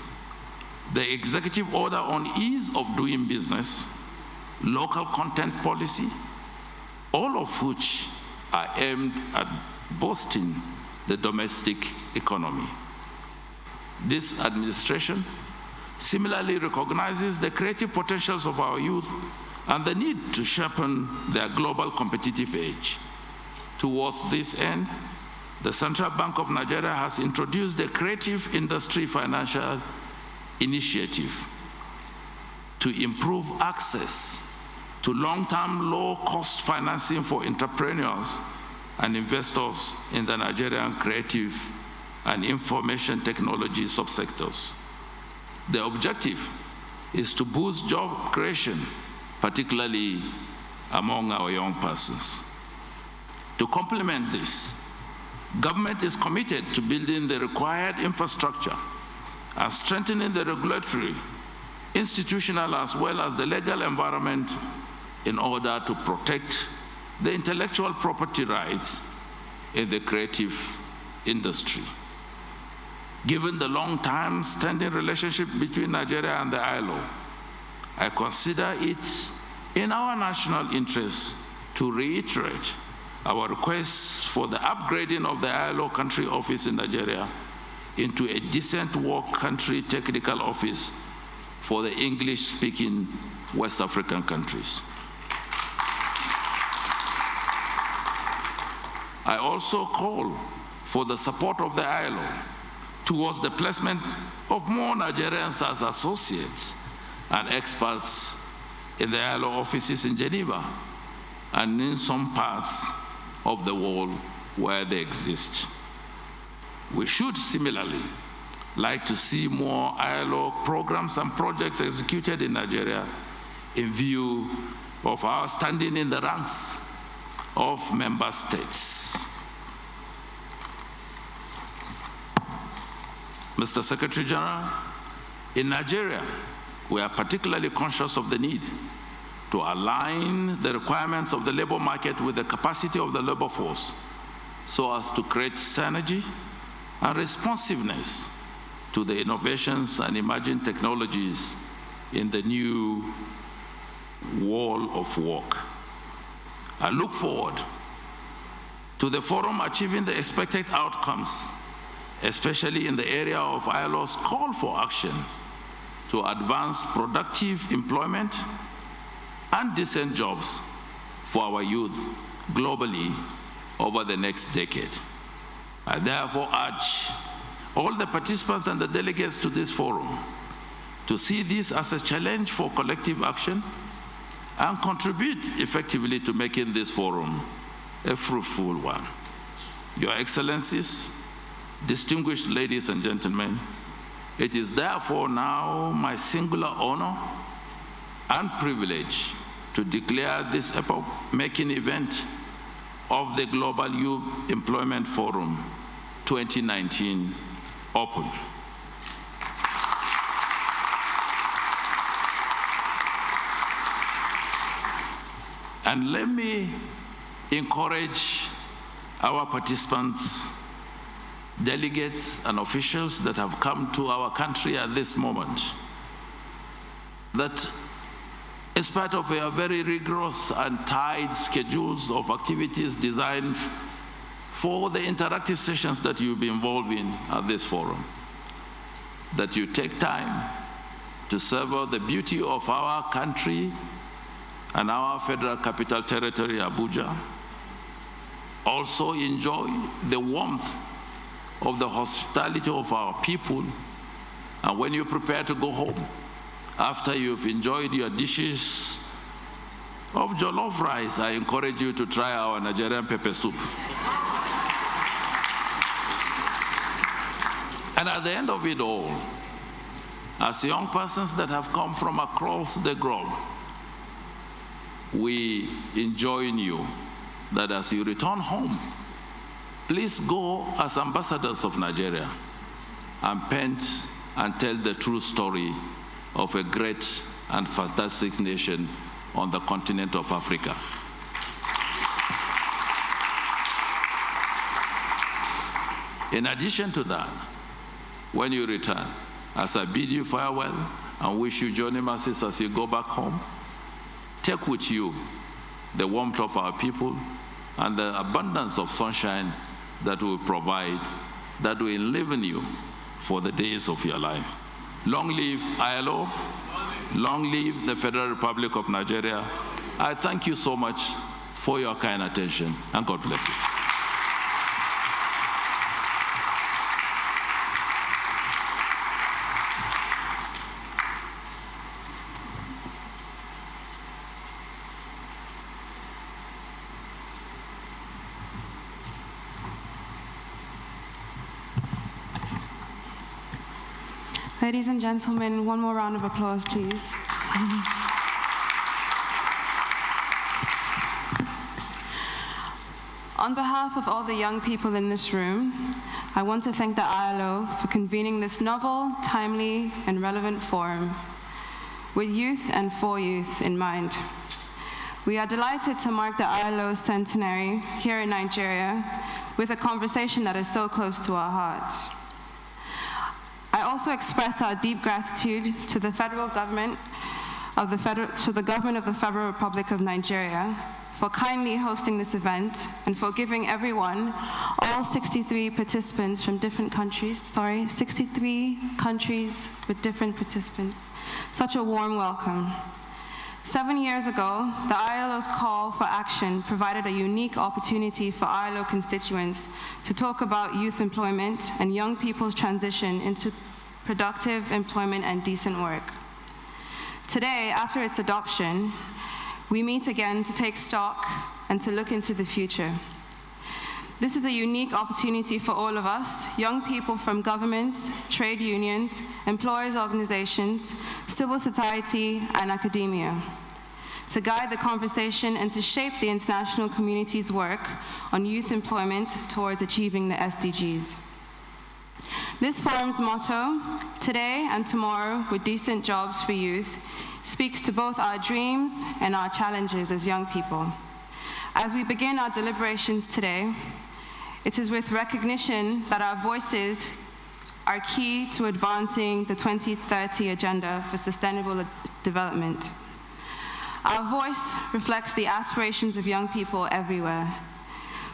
the executive order on ease of doing business, local content policy, all of which are aimed at boosting the domestic economy. This administration similarly recognizes the creative potentials of our youth and the need to sharpen their global competitive edge. Towards this end, the Central Bank of Nigeria has introduced the Creative Industry Financial Initiative to improve access to long-term, low-cost financing for entrepreneurs and investors in the Nigerian creative and information technology subsectors. The objective is to boost job creation, particularly among our young persons. To complement this, government is committed to building the required infrastructure and strengthening the regulatory, institutional, as well as the legal environment in order to protect the intellectual property rights in the creative industry. Given the long-time standing relationship between Nigeria and the ILO, I consider it in our national interest to reiterate our request for the upgrading of the ILO country office in Nigeria into a decent work country technical office for the English-speaking West African countries. I also call for the support of the ILO towards the placement of more Nigerians as associates and experts in the ILO offices in Geneva and in some parts of the world where they exist. We should similarly like to see more ILO programs and projects executed in Nigeria in view of our standing in the ranks of member states. Mr. Secretary General, in Nigeria, we are particularly conscious of the need to align the requirements of the labor market with the capacity of the labor force so as to create synergy and responsiveness to the innovations and emerging technologies in the new world of work. I look forward to the forum achieving the expected outcomes, especially in the area of ILO's call for action to advance productive employment and decent jobs for our youth globally over the next decade. I therefore urge all the participants and the delegates to this forum to see this as a challenge for collective action and contribute effectively to making this forum a fruitful one. Your Excellencies, distinguished ladies and gentlemen, it is therefore now my singular honor and privilege to declare this epoch-making event of the Global Youth Employment Forum 2019 open. And let me encourage our participants, delegates and officials that have come to our country at this moment, that in spite of our very rigorous and tight schedules of activities designed for the interactive sessions that you'll be involved in at this forum, that you take time to savor the beauty of our country and our federal capital territory, Abuja. Also enjoy the warmth of the hospitality of our people. And when you prepare to go home, after you've enjoyed your dishes of jollof rice, I encourage you to try our Nigerian pepper soup. And at the end of it all, as young persons that have come from across the globe, we enjoin you that as you return home, please go as ambassadors of Nigeria and paint and tell the true story of a great and fantastic nation on the continent of Africa. In addition to that, when you return, as I bid you farewell and wish you journey mercies as you go back home, take with you the warmth of our people and the abundance of sunshine that will provide, that will enliven you for the days of your life. Long live ILO, long live the Federal Republic of Nigeria. I thank you so much for your kind attention, and God bless you. Ladies and gentlemen, one more round of applause, please. On behalf of all the young people in this room, I want to thank the ILO for convening this novel, timely, and relevant forum with youth and for youth in mind. We are delighted to mark the ILO's centenary here in Nigeria with a conversation that is so close to our hearts. I also express our deep gratitude to the federal government of the Federal Republic of Nigeria for kindly hosting this event and for giving everyone, all 63 participants from different countries, 63 countries with different participants, such a warm welcome. 7 years ago, the ILO's call for action provided a unique opportunity for ILO constituents to talk about youth employment and young people's transition into productive employment and decent work. Today, after its adoption, we meet again to take stock and to look into the future. This is a unique opportunity for all of us, young people from governments, trade unions, employers' organizations, civil society, and academia, to guide the conversation and to shape the international community's work on youth employment towards achieving the SDGs. This forum's motto, today and tomorrow with decent jobs for youth, speaks to both our dreams and our challenges as young people. As we begin our deliberations today, it is with recognition that our voices are key to advancing the 2030 Agenda for Sustainable Development. Our voice reflects the aspirations of young people everywhere.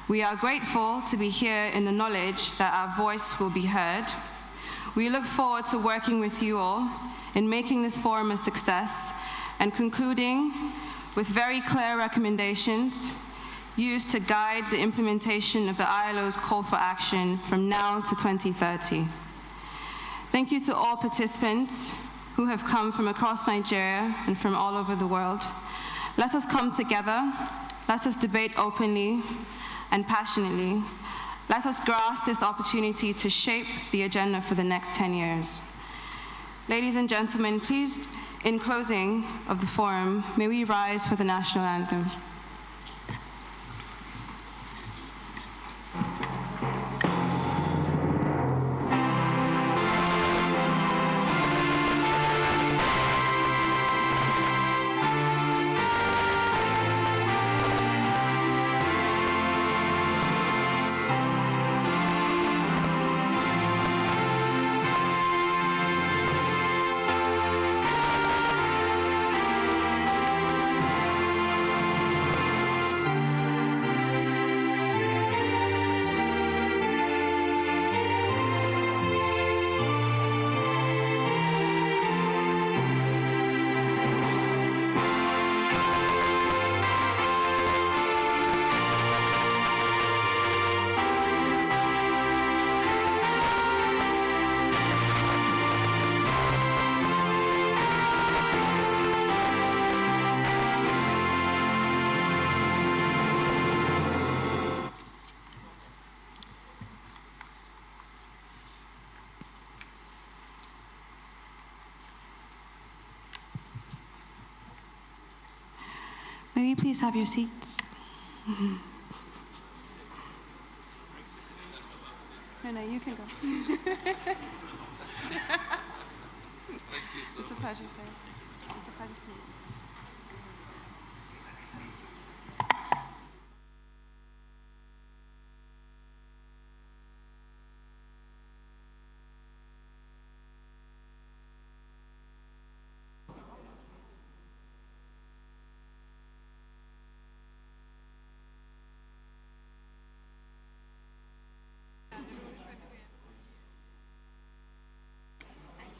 We are grateful to be here in the knowledge that our voice will be heard. We look forward to working with you all in making this forum a success and concluding with very clear recommendations used to guide the implementation of the ILO's call for action from now to 2030. Thank you to all participants who have come from across Nigeria and from all over the world. Let us come together, let us debate openly and passionately. Let us grasp this opportunity to shape the agenda for the next 10 years. Ladies and gentlemen, please, in closing of the forum, may we rise for the national anthem. May you please have your seats? No, you can go. It's a pleasure, sir. It's a pleasure to meet you.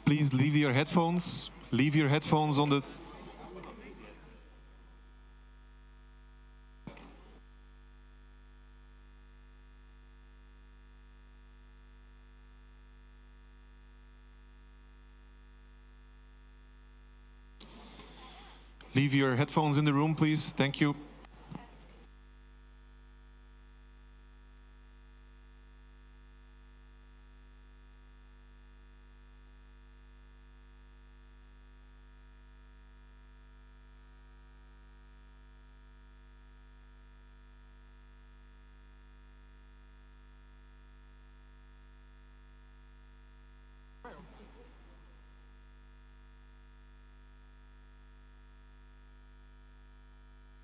Please leave your headphones. Leave your headphones on the... Leave your headphones in the room, please. Thank you.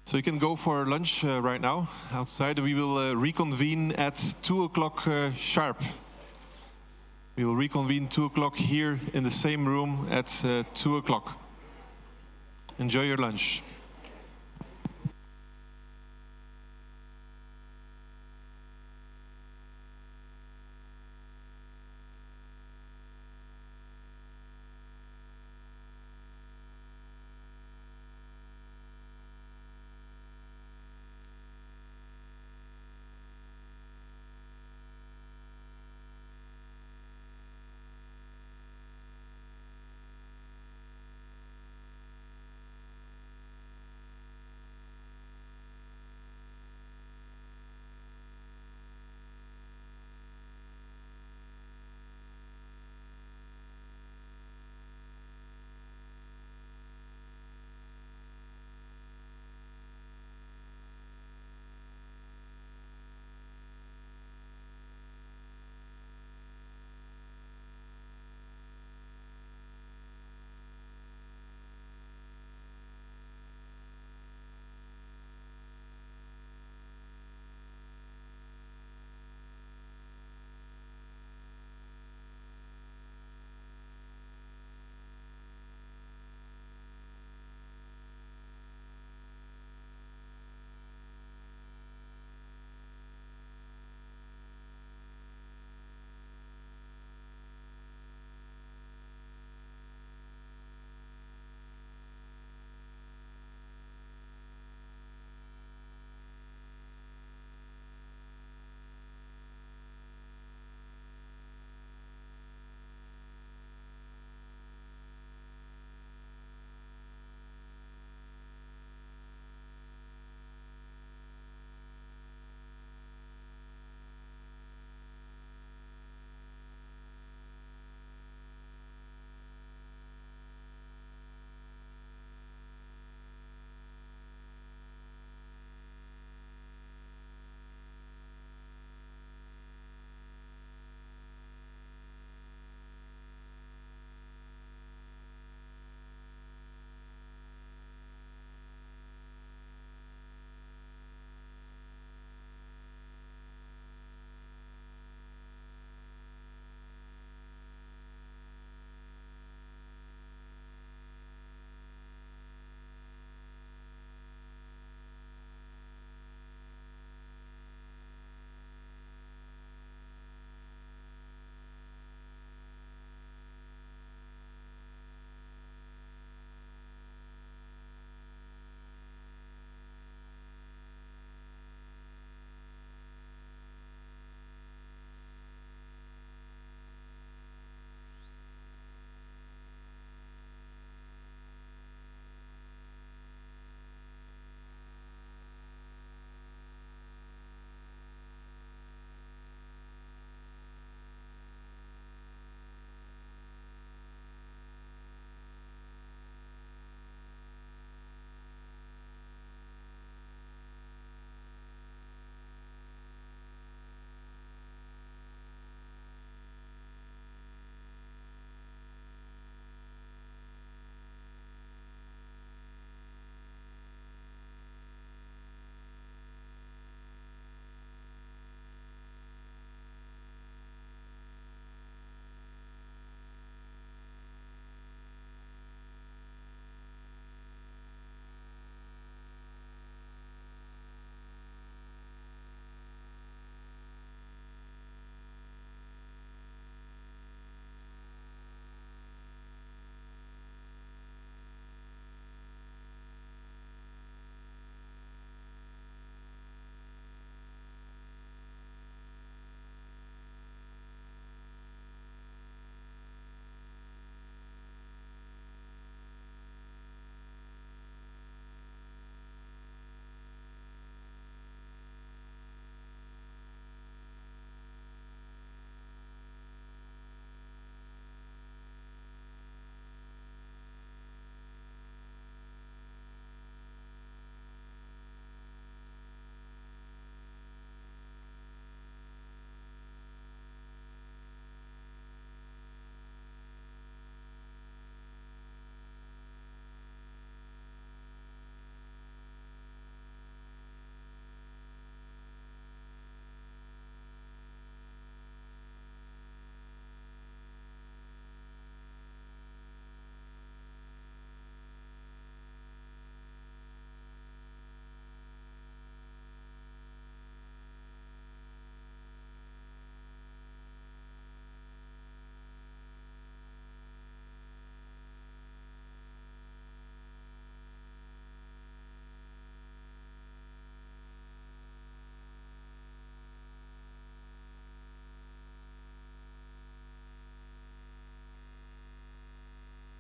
So you can go for lunch right now outside. We will reconvene at 2 o'clock sharp. We will reconvene 2 o'clock here in the same room at 2 o'clock. Enjoy your lunch.